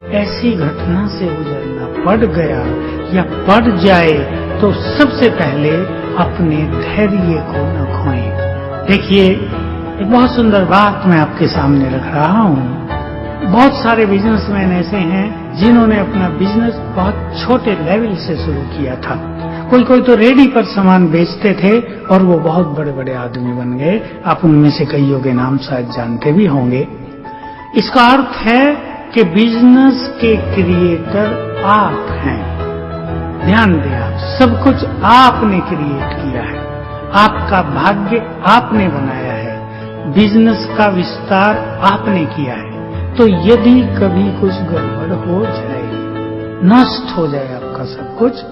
ऐसी घटना से गुजरना पड़ गया या पड़ जाए तो सबसे पहले अपने धैर्य को न खोएं। देखिए, एक बहुत सुंदर बात मैं आपके सामने रख रहा हूँ। बहुत सारे बिजनेसमैन ऐसे हैं जिन्होंने अपना बिजनेस बहुत छोटे लेवल से शुरू किया था। कोई तो रेडी पर सामान बेचते थे और वो बहुत बड़े बड़े आदमी बन गए। आप उनमें से कईयों के नाम शायद जानते भी होंगे। इसका अर्थ है कि बिजनेस के क्रिएटर आप हैं। ध्यान दें, आप सब कुछ आपने क्रिएट किया है, आपका भाग्य आपने बनाया है, बिजनेस का विस्तार आपने किया है। तो यदि कभी कुछ गड़बड़ हो जाए, नष्ट हो जाए आपका सब कुछ,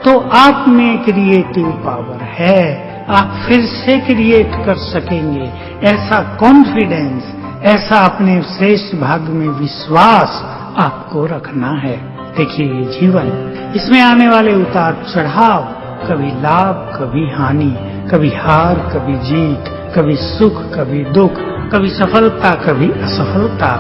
तो आप में क्रिएटिव पावर है, आप फिर से क्रिएट कर सकेंगे। ऐसा कॉन्फिडेंस, ऐसा अपने श्रेष्ठ भाग्य में विश्वास आपको रखना है। देखिए, ये जीवन, इसमें आने वाले उतार चढ़ाव, कभी लाभ कभी हानि, कभी हार कभी जीत, कभी सुख कभी दुख, कभी सफलता कभी असफलता,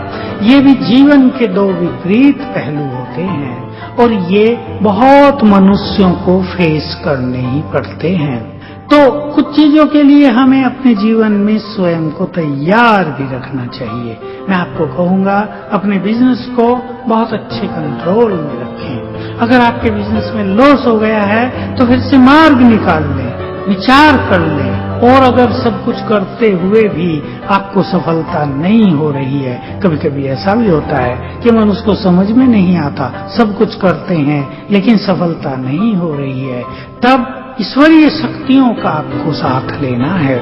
ये भी जीवन के दो विपरीत पहलू होते हैं और ये बहुत मनुष्यों को फेस करने ही पड़ते हैं। तो कुछ चीजों के लिए हमें अपने जीवन में स्वयं को तैयार भी रखना चाहिए। मैं आपको कहूंगा, अपने बिजनेस को बहुत अच्छे कंट्रोल में रखें। अगर आपके बिजनेस में लॉस हो गया है तो फिर से मार्ग निकाल लें, विचार कर लें। और अगर सब कुछ करते हुए भी आपको सफलता नहीं हो रही है, कभी कभी ऐसा भी होता है कि मनुष्य को समझ में नहीं आता, सब कुछ करते हैं लेकिन सफलता नहीं हो रही है, तब ईश्वरीय शक्तियों का आपको साथ लेना है।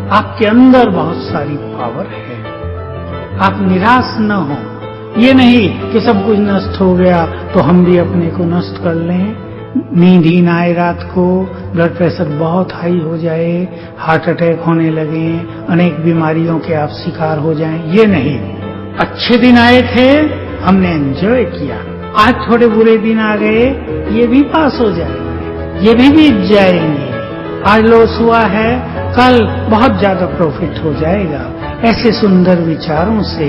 आपके अंदर बहुत सारी पावर है, आप निराश न हो। ये नहीं कि सब कुछ नष्ट हो गया तो हम भी अपने को नष्ट कर लें, नींद ही ना आए रात को, ब्लड प्रेशर बहुत हाई हो जाए, हार्ट अटैक होने लगे, अनेक बीमारियों के आप शिकार हो जाएं। ये नहीं, अच्छे दिन आए थे, हमने एंजॉय किया, आज थोड़े बुरे दिन आ गए, ये भी पास हो जाएंगे, ये भी बीत जाएंगे। आज लॉस हुआ है, कल बहुत ज्यादा प्रॉफिट हो जाएगा। ऐसे सुंदर विचारों से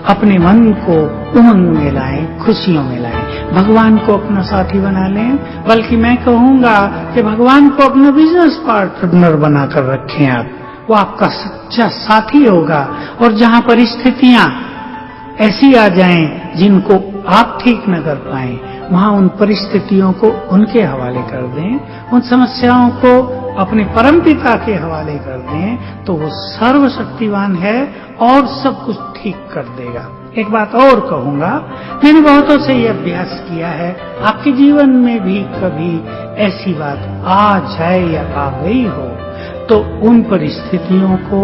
अपने मन को उमंग में लाएं, खुशियों में लाएं, भगवान को अपना साथी बना लें। बल्कि मैं कहूंगा कि भगवान को अपना बिजनेस पार्टनर बनाकर रखें आप, वो आपका सच्चा साथी होगा। और जहां परिस्थितियां ऐसी आ जाएं जिनको आप ठीक न कर पाएं, वहां उन परिस्थितियों को उनके हवाले कर दें, उन समस्याओं को अपने परमपिता के हवाले कर दें, तो वो सर्वशक्तिवान है और सब कुछ ठीक कर देगा। एक बात और कहूंगा, मैंने बहुतों से ये अभ्यास किया है, आपके जीवन में भी कभी ऐसी बात आ जाए या आ गई हो, तो उन परिस्थितियों को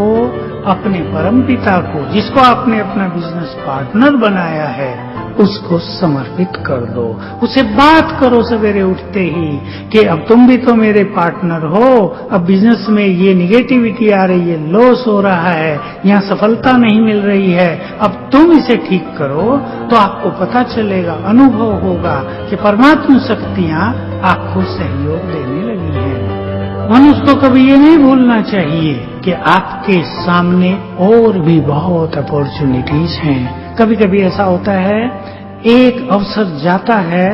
अपने परमपिता को, जिसको आपने अपना बिजनेस पार्टनर बनाया है, उसको समर्पित कर दो। उसे बात करो सवेरे उठते ही कि अब तुम भी तो मेरे पार्टनर हो, अब बिजनेस में ये निगेटिविटी आ रही है, लॉस हो रहा है, यहाँ सफलता नहीं मिल रही है, अब तुम इसे ठीक करो। तो आपको पता चलेगा, अनुभव होगा कि परमात्मा शक्तियां आपको सहयोग देने लगी हैं। मनुष्य को कभी ये नहीं भूलना चाहिए कि आपके सामने और भी बहुत अपॉर्चुनिटीज हैं। कभी कभी ऐसा होता है, एक अवसर जाता है,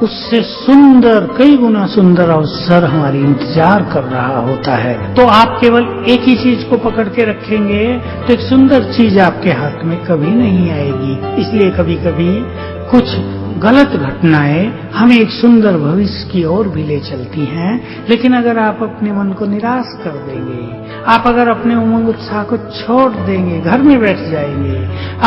उससे सुंदर, कई गुना सुंदर अवसर हमारी इंतजार कर रहा होता है। तो आप केवल एक ही चीज को पकड़ के रखेंगे तो एक सुंदर चीज आपके हाथ में कभी नहीं आएगी। इसलिए कभी कभी कुछ गलत घटनाएं हमें एक सुंदर भविष्य की ओर भी ले चलती हैं। लेकिन अगर आप अपने मन को निराश कर देंगे, आप अगर अपने उमंग उत्साह को छोड़ देंगे, घर में बैठ जाएंगे,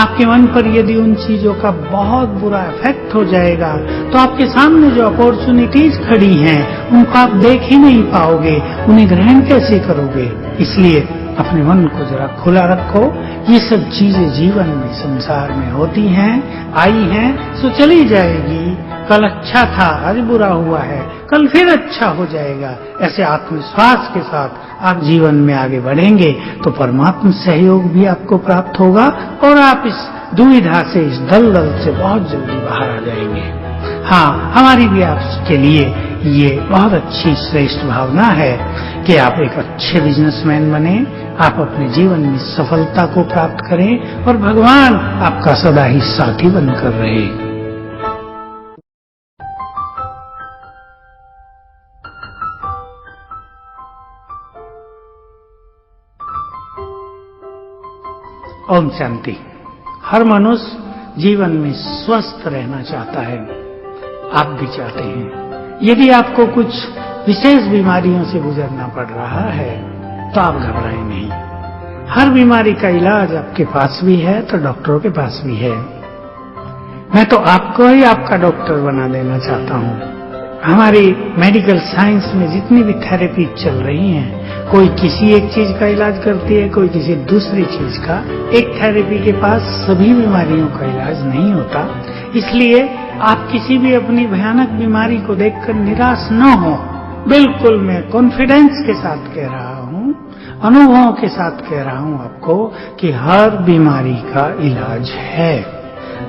आपके मन पर यदि उन चीजों का बहुत बुरा इफेक्ट हो जाएगा, तो आपके सामने जो अपॉर्चुनिटीज खड़ी हैं उनको आप देख ही नहीं पाओगे, उन्हें ग्रहण कैसे करोगे। इसलिए अपने मन को जरा खुला रखो। ये सब चीजें जीवन में, संसार में होती हैं, आई हैं, सो चली जाएगी। कल अच्छा था, आज बुरा हुआ है, कल फिर अच्छा हो जाएगा। ऐसे आत्मविश्वास के साथ आप जीवन में आगे बढ़ेंगे तो परमात्मा सहयोग भी आपको प्राप्त होगा और आप इस दुविधा से, इस दलदल से बहुत जल्दी बाहर आ जाएंगे। हाँ, हमारी भी आपके लिए ये बहुत अच्छी श्रेष्ठ भावना है कि आप एक अच्छे बिजनेसमैन बने, आप अपने जीवन में सफलता को प्राप्त करें और भगवान आपका सदा ही साथी बनकर रहे। ओम शांति। हर मनुष्य जीवन में स्वस्थ रहना चाहता है, आप भी चाहते हैं। यदि आपको कुछ विशेष बीमारियों से गुजरना पड़ रहा है तो आप घबराएं नहीं। हर बीमारी का इलाज आपके पास भी है तो डॉक्टरों के पास भी है। मैं तो आपको ही आपका डॉक्टर बना देना चाहता हूँ। हमारी मेडिकल साइंस में जितनी भी थेरेपी चल रही हैं, कोई किसी एक चीज का इलाज करती है, कोई किसी दूसरी चीज का। एक थेरेपी के पास सभी बीमारियों का इलाज नहीं होता। इसलिए आप किसी भी अपनी भयानक बीमारी को देखकर निराश न हो। बिल्कुल मैं कॉन्फिडेंस के साथ कह रहा हूँ, अनुभवों के साथ कह रहा हूँ आपको कि हर बीमारी का इलाज है।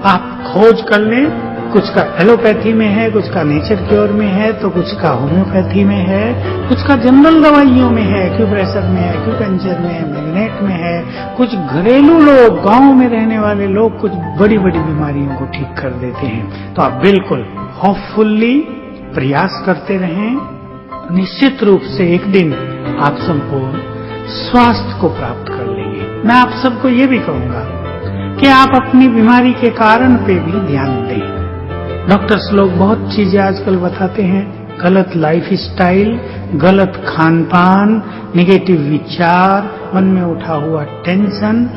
आप खोज कर लें, कुछ का एलोपैथी में है, कुछ का नेचर क्योर में है, तो कुछ का होम्योपैथी में है, कुछ का जनरल दवाइयों में है, एक्यूप्रेशर में है, एक्यूपंक्चर में है, मैग्नेट में है। कुछ घरेलू लोग, गांव में रहने वाले लोग कुछ बड़ी बड़ी बीमारियों को ठीक कर देते हैं। तो आप बिल्कुल होपफुली प्रयास करते रहें। निश्चित रूप से एक दिन आप संपूर्ण स्वास्थ्य को प्राप्त कर लेंगे। मैं आप सबको ये भी कहूंगा कि आप अपनी बीमारी के कारण पे भी ध्यान दें। डॉक्टर्स लोग बहुत चीजें आजकल बताते हैं, गलत लाइफ स्टाइल, गलत खान पान, नेगेटिव विचार, मन में उठा हुआ टेंशन,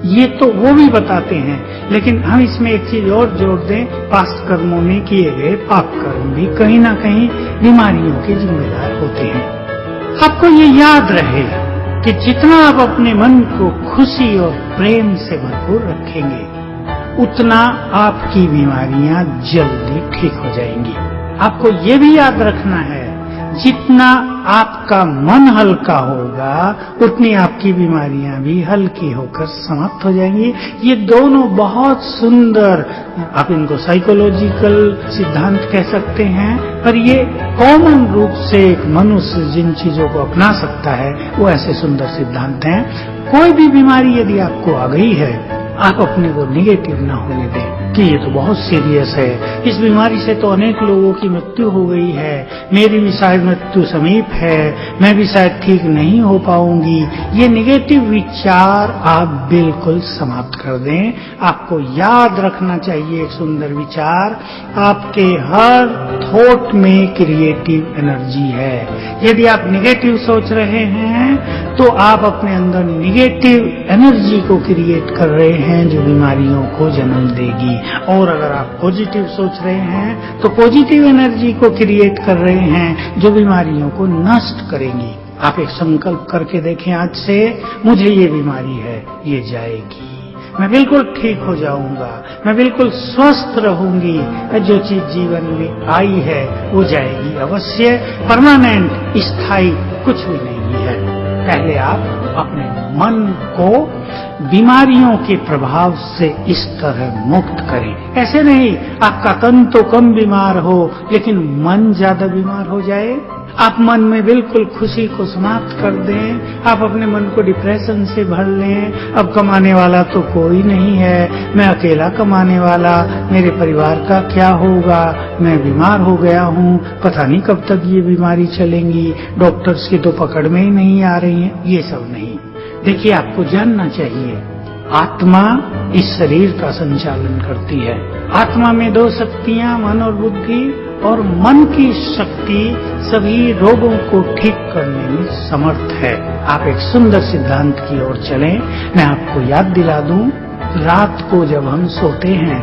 ये तो वो भी बताते हैं। लेकिन हम इसमें एक चीज और जोड़ दें, पास्ट कर्मों में किए गए पाप कर्म भी कहीं ना कहीं बीमारियों के जिम्मेदार होते हैं। आपको ये याद रहे कि जितना आप अपने मन को खुशी और प्रेम से भरपूर रखेंगे, उतना आपकी बीमारियां जल्दी ठीक हो जाएंगी। आपको ये भी याद रखना है, जितना आपका मन हल्का होगा उतनी आपकी बीमारियां भी हल्की होकर समाप्त हो जाएंगी। ये दोनों बहुत सुंदर, आप इनको साइकोलॉजिकल सिद्धांत कह सकते हैं, पर ये कॉमन रूप से एक मनुष्य जिन चीजों को अपना सकता है वो ऐसे सुंदर सिद्धांत हैं। कोई भी बीमारी यदि आपको आ गई है, आप अपने को निगेटिव ना होने दें कि ये तो बहुत सीरियस है, इस बीमारी से तो अनेक लोगों की मृत्यु हो गई है, मेरी भी शायद मृत्यु समीप है, मैं भी शायद ठीक नहीं हो पाऊंगी। ये निगेटिव विचार आप बिल्कुल समाप्त कर दें। आपको याद रखना चाहिए एक सुंदर विचार, आपके हर थॉट में क्रिएटिव एनर्जी है। यदि आप निगेटिव सोच रहे हैं तो आप अपने अंदर निगेटिव एनर्जी को क्रिएट कर रहे हैं जो बीमारियों को जन्म देगी। और अगर आप पॉजिटिव सोच रहे हैं तो पॉजिटिव एनर्जी को क्रिएट कर रहे हैं जो बीमारियों को नष्ट करेंगी। आप एक संकल्प करके देखें, आज से मुझे ये बीमारी है, ये जाएगी, मैं बिल्कुल ठीक हो जाऊंगा, मैं बिल्कुल स्वस्थ रहूंगी। जो चीज जीवन में आई है वो जाएगी अवश्य। परमानेंट, स्थायी कुछ भी नहीं है। पहले आप अपने मन को बीमारियों के प्रभाव से इस तरह मुक्त करें। ऐसे नहीं आपका तन तो कम बीमार हो लेकिन मन ज्यादा बीमार हो जाए। आप मन में बिल्कुल खुशी को समाप्त कर दें। आप अपने मन को डिप्रेशन से भर लें। अब कमाने वाला तो कोई नहीं है, मैं अकेला कमाने वाला, मेरे परिवार का क्या होगा, मैं बीमार हो गया हूँ, पता नहीं कब तक ये बीमारी चलेंगी, डॉक्टर्स की तो पकड़ में ही नहीं आ रही है। ये सब नहीं। देखिए, आपको जानना चाहिए, आत्मा इस शरीर का संचालन करती है। आत्मा में दो शक्तियां, मन और बुद्धि, और मन की शक्ति सभी रोगों को ठीक करने में समर्थ है। आप एक सुंदर सिद्धांत की ओर चलें। मैं आपको याद दिला दूं, रात को जब हम सोते हैं,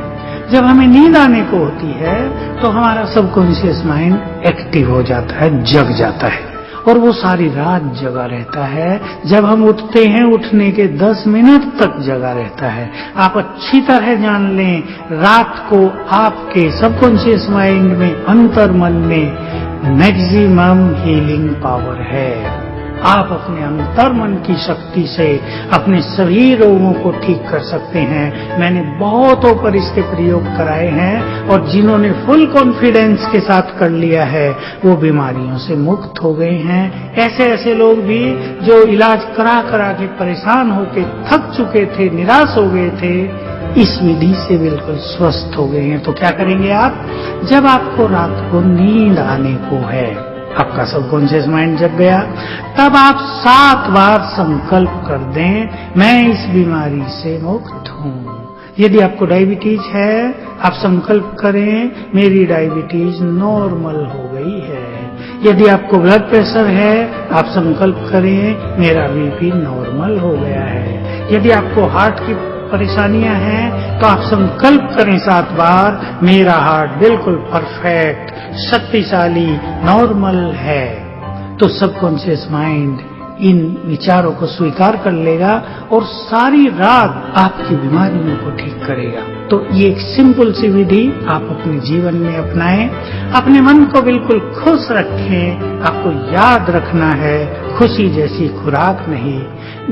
जब हमें नींद आने को होती है तो हमारा सबकॉन्शियस माइंड एक्टिव हो जाता है, जग जाता है और वो सारी रात जगा रहता है। जब हम उठते हैं, उठने के 10 मिनट तक जगा रहता है। आप अच्छी तरह जान लें, रात को आपके सबकॉन्शियस माइंड में, अंतर मन में मैक्सिमम हीलिंग पावर है। आप अपने अंतर मन की शक्ति से अपने सभी रोगों को ठीक कर सकते हैं। मैंने बहुतों पर इसके प्रयोग कराए हैं और जिन्होंने फुल कॉन्फिडेंस के साथ कर लिया है वो बीमारियों से मुक्त हो गए हैं। ऐसे ऐसे लोग भी जो इलाज करा करा के परेशान होके थक चुके थे, निराश हो गए थे, इस विधि से बिल्कुल स्वस्थ हो गए हैं। तो क्या करेंगे आप? जब आपको रात को नींद आने को है आपका सबकॉन्शियस माइंड जग गया। तब आप 7 बार संकल्प कर दें, मैं इस बीमारी से मुक्त हूं। यदि आपको डायबिटीज है, आप संकल्प करें, मेरी डायबिटीज नॉर्मल हो गई है। यदि आपको ब्लड प्रेशर है, आप संकल्प करें, मेरा बीपी नॉर्मल हो गया है। यदि आपको हार्ट की परेशानियां हैं, तो आप संकल्प करें 7 बार, मेरा हार्ट बिल्कुल परफेक्ट, शक्तिशाली, नॉर्मल है। तो सबकॉन्शियस माइंड इन विचारों को स्वीकार कर लेगा और सारी रात आपकी बीमारियों को ठीक करेगा। तो ये एक सिंपल सी विधि आप अपने जीवन में अपनाएं। अपने मन को बिल्कुल खुश रखें। आपको याद रखना है, खुशी जैसी खुराक नहीं।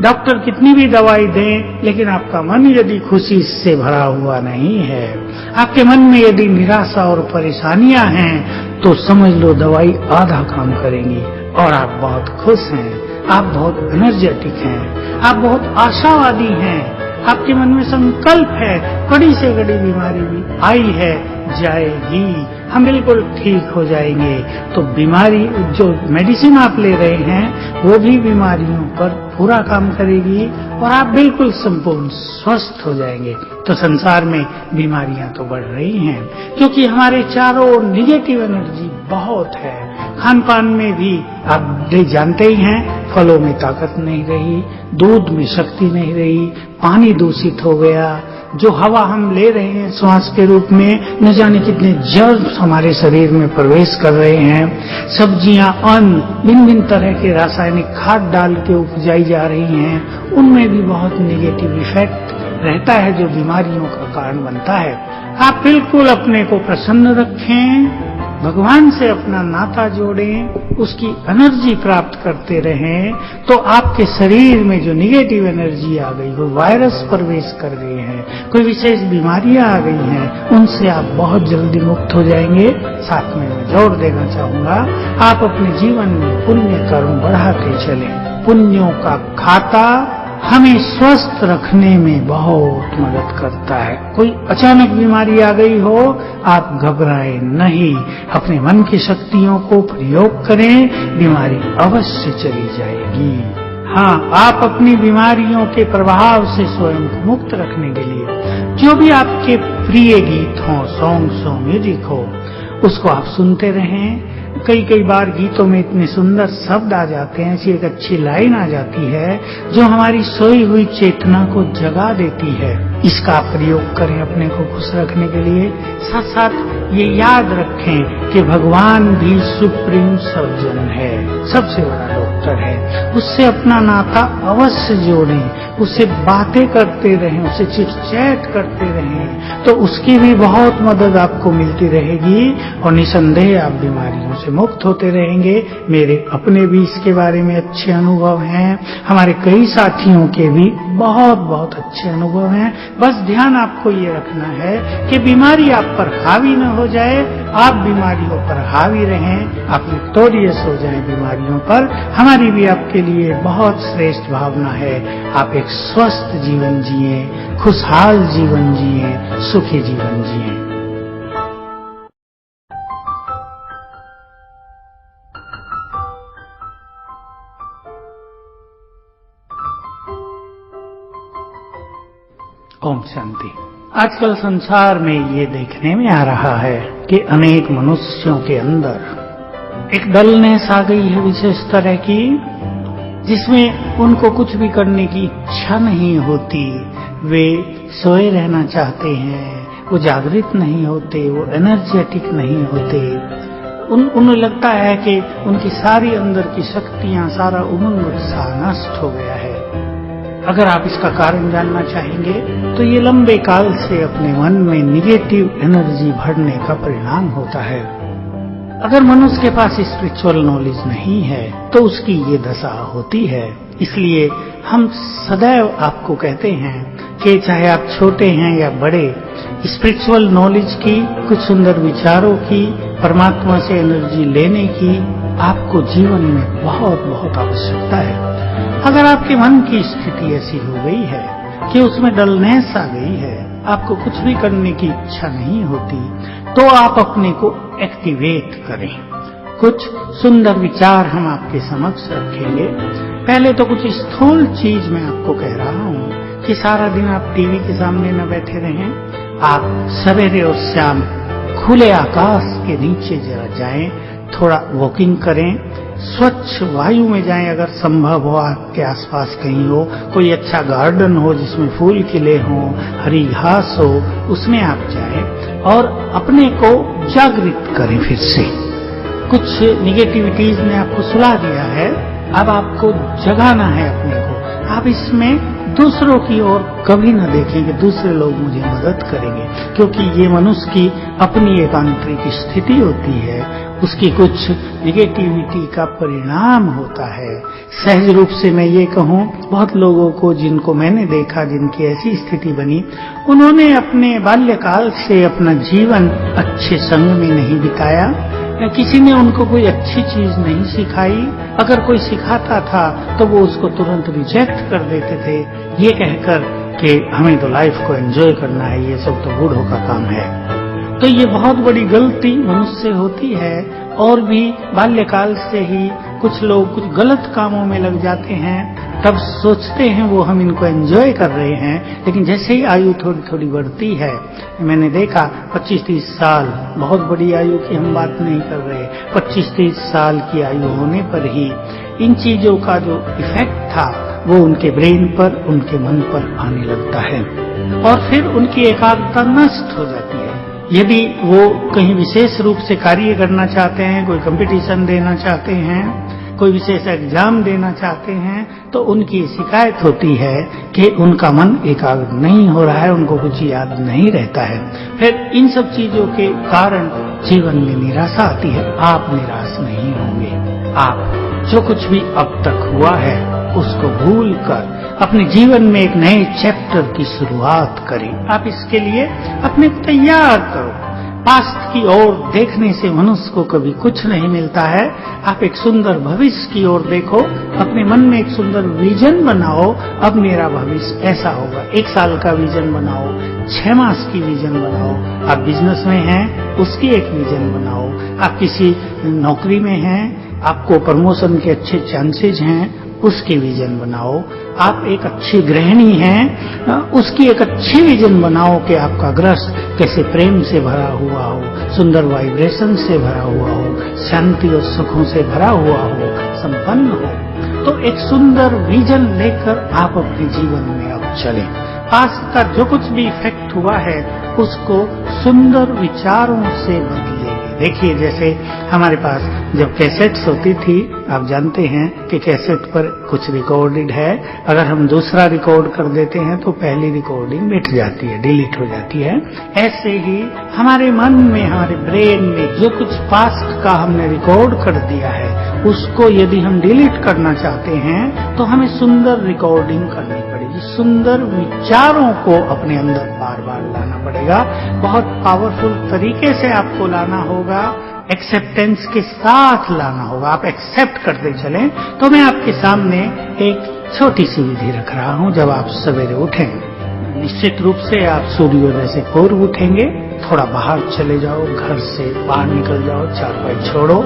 डॉक्टर कितनी भी दवाई दें, लेकिन आपका मन यदि खुशी से भरा हुआ नहीं है, आपके मन में यदि निराशा और परेशानियां हैं, तो समझ लो दवाई आधा काम करेंगी और आप बहुत खुश हैं, आप बहुत एनर्जेटिक हैं, आप बहुत आशावादी हैं, आपके मन में संकल्प है, बड़ी से बड़ी बीमारी भी आई है, जाएगी, हम बिल्कुल ठीक हो जाएंगे। तो बीमारी, जो मेडिसिन आप ले रहे हैं, वो भी बीमारियों पर पूरा काम करेगी और आप बिल्कुल संपूर्ण स्वस्थ हो जाएंगे। तो संसार में बीमारियां तो बढ़ रही हैं, क्योंकि हमारे चारों ओर निगेटिव एनर्जी बहुत है। खान पान में भी आप जानते ही हैं, फलों में ताकत नहीं रही, दूध में शक्ति नहीं रही, पानी दूषित हो गया, जो हवा हम ले रहे हैं श्वास के रूप में, न जाने कितने जर्म्स हमारे शरीर में प्रवेश कर रहे हैं। सब्जियां, अन्न भिन्न भिन्न तरह के रासायनिक खाद डाल के उपजाई जा रही हैं, उनमें भी बहुत नेगेटिव इफेक्ट रहता है, जो बीमारियों का कारण बनता है। आप बिल्कुल अपने को प्रसन्न रखें, भगवान से अपना नाता जोड़ें, उसकी एनर्जी प्राप्त करते रहें, तो आपके शरीर में जो निगेटिव एनर्जी आ गई, वो वायरस प्रवेश कर गए हैं, कोई विशेष बीमारियां आ गई हैं, उनसे आप बहुत जल्दी मुक्त हो जाएंगे। साथ में मैं जोर देना चाहूंगा, आप अपने जीवन में पुण्य कर्म बढ़ाते चलें। पुण्यों का खाता हमें स्वस्थ रखने में बहुत मदद करता है। कोई अचानक बीमारी आ गई हो, आप घबराएं नहीं, अपने मन की शक्तियों को प्रयोग करें, बीमारी अवश्य चली जाएगी। हाँ, आप अपनी बीमारियों के प्रभाव से स्वयं को मुक्त रखने के लिए जो भी आपके प्रिय गीत हो, सॉन्ग्स हो, म्यूजिक हो, उसको आप सुनते रहें। कई बार गीतों में इतने सुंदर शब्द आ जाते हैं, ऐसी एक अच्छी लाइन आ जाती है जो हमारी सोई हुई चेतना को जगा देती है। इसका प्रयोग करें अपने को खुश रखने के लिए। साथ साथ ये याद रखें कि भगवान भी सुप्रीम सर्जन है, सबसे बड़ा डॉक्टर है। उससे अपना नाता अवश्य जोड़ें, उससे बातें करते रहें, उससे चिट-चैट करते रहें, तो उसकी भी बहुत मदद आपको मिलती रहेगी और निसंदेह आप बीमारियों से मुक्त होते रहेंगे। मेरे अपने भी इसके बारे में अच्छे अनुभव हैं, हमारे कई साथियों के भी बहुत बहुत अच्छे अनुभव हैं। बस ध्यान आपको ये रखना है कि बीमारी आप पर हावी न हो जाए, आप बीमारियों पर हावी रहें, आप विक्टोरियस हो जाएं बीमारियों पर। हमारी भी आपके लिए बहुत श्रेष्ठ भावना है, आप एक स्वस्थ जीवन जिए, खुशहाल जीवन जिए, सुखी जीवन जिए। ओम शांति। आजकल संसार में ये देखने में आ रहा है कि अनेक मनुष्यों के अंदर एक डलनेस आ गई है विशेष तरह की, जिसमें उनको कुछ भी करने की इच्छा नहीं होती। वे सोए रहना चाहते हैं, वो जागृत नहीं होते, वो एनर्जेटिक नहीं होते। उन्हें लगता है कि उनकी सारी अंदर की शक्तियां, सारा उमंग उत्साह नष्ट हो गया है। अगर आप इसका कारण जानना चाहेंगे तो ये लंबे काल से अपने मन में निगेटिव एनर्जी भरने का परिणाम होता है। अगर मनुष्य के पास स्पिरिचुअल नॉलेज नहीं है तो उसकी ये दशा होती है। इसलिए हम सदैव आपको कहते हैं कि चाहे आप छोटे हैं या बड़े, स्पिरिचुअल नॉलेज की, कुछ सुंदर विचारों की, परमात्मा से एनर्जी लेने की आपको जीवन में बहुत बहुत आवश्यकता है। अगर आपके मन की स्थिति ऐसी हो गई है कि उसमें डलनेस आ गई है, आपको कुछ भी करने की इच्छा नहीं होती, तो आप अपने को एक्टिवेट करें। कुछ सुंदर विचार हम आपके समक्ष रखेंगे। पहले तो कुछ स्थूल चीज मैं आपको कह रहा हूं कि सारा दिन आप टीवी के सामने न बैठे रहें। आप सवेरे और शाम खुले आकाश के नीचे जरा जाएं, थोड़ा वॉकिंग करें, स्वच्छ वायु में जाएं, अगर संभव हो आपके आसपास कहीं हो, कोई अच्छा गार्डन हो जिसमें फूल खिले हों, हरी घास हो, उसमें आप जाएं और अपने को जागृत करें। फिर से कुछ निगेटिविटीज ने आपको सुला दिया है, अब आपको जगाना है अपने को। आप इसमें दूसरों की ओर कभी न देखें कि दूसरे लोग मुझे मदद करेंगे, क्योंकि ये मनुष्य की अपनी एक आंतरिक स्थिति होती है, उसकी कुछ निगेटिविटी का परिणाम होता है। सहज रूप से मैं ये कहूँ, बहुत लोगों को जिनको मैंने देखा, जिनकी ऐसी स्थिति बनी, उन्होंने अपने बाल्यकाल से अपना जीवन अच्छे संग में नहीं बिताया, किसी ने उनको कोई अच्छी चीज नहीं सिखाई। अगर कोई सिखाता था तो वो उसको तुरंत रिजेक्ट कर देते थे, ये कहकर कि हमें तो लाइफ को एंजॉय करना है, ये सब तो बूढ़ों का काम है। तो ये बहुत बड़ी गलती मनुष्य से होती है। और भी बाल्यकाल से ही कुछ लोग कुछ गलत कामों में लग जाते हैं, तब सोचते हैं वो हम इनको एंजॉय कर रहे हैं, लेकिन जैसे ही आयु थोड़ी थोड़ी बढ़ती है, मैंने देखा 25-30 साल, बहुत बड़ी आयु की हम बात नहीं कर रहे, 25-30 साल की आयु होने पर ही इन चीजों का जो इफेक्ट था वो उनके ब्रेन पर, उनके मन पर आने लगता है और फिर उनकी एकाग्रता नष्ट हो जाती है। यदि वो कहीं विशेष रूप से कार्य करना चाहते हैं, कोई कंपटीशन देना चाहते हैं, कोई विशेष एग्जाम देना चाहते हैं, तो उनकी शिकायत होती है कि उनका मन एकाग्र नहीं हो रहा है, उनको कुछ याद नहीं रहता है। फिर इन सब चीजों के कारण जीवन में निराशा आती है। आप निराश नहीं होंगे। आप जो कुछ भी अब तक हुआ है उसको भूलकर अपने जीवन में एक नए चैप्टर की शुरुआत करें। आप इसके लिए अपने को तैयार करो। पास्ट की ओर देखने से मनुष्य को कभी कुछ नहीं मिलता है। आप एक सुंदर भविष्य की ओर देखो, अपने मन में एक सुंदर विजन बनाओ। अब मेरा भविष्य ऐसा होगा। 1 साल का विजन बनाओ, 6 मास की विजन बनाओ। आप बिजनेस में हैं, उसकी एक विजन बनाओ। आप किसी नौकरी में हैं, आपको प्रमोशन के अच्छे चांसेज हैं, उसकी विजन बनाओ। आप एक अच्छी गृहिणी हैं, उसकी एक अच्छी विजन बनाओ कि आपका गृहस्थ कैसे प्रेम से भरा हुआ हो, सुंदर वाइब्रेशन से भरा हुआ हो, शांति और सुखों से भरा हुआ हो, संपन्न हो। तो एक सुंदर विजन लेकर आप अपने जीवन में अब चलें। आज का जो कुछ भी इफेक्ट हुआ है उसको सुंदर विचारों से बदलेंगे। देखिए, जैसे हमारे पास जब कैसेट्स होती थी, आप जानते हैं कि कैसेट पर कुछ रिकॉर्डेड है, अगर हम दूसरा रिकॉर्ड कर देते हैं तो पहली रिकॉर्डिंग मिट जाती है, डिलीट हो जाती है। ऐसे ही हमारे मन में, हमारे ब्रेन में जो कुछ पास्ट का हमने रिकॉर्ड कर दिया है, उसको यदि हम डिलीट करना चाहते हैं तो हमें सुंदर रिकॉर्डिंग करनी पड़ेगी। सुंदर विचारों को अपने अंदर बार बार लाना पड़ेगा। बहुत पावरफुल तरीके से आपको लाना होगा, एक्सेप्टेंस के साथ लाना होगा। आप एक्सेप्ट करते चलें। तो मैं आपके सामने एक छोटी सी विधि रख रहा हूं। जब आप सवेरे उठेंगे, निश्चित रूप से आप सूर्योदय से पूर्व उठेंगे, थोड़ा बाहर चले जाओ, घर से बाहर निकल जाओ, चारपाई छोड़ो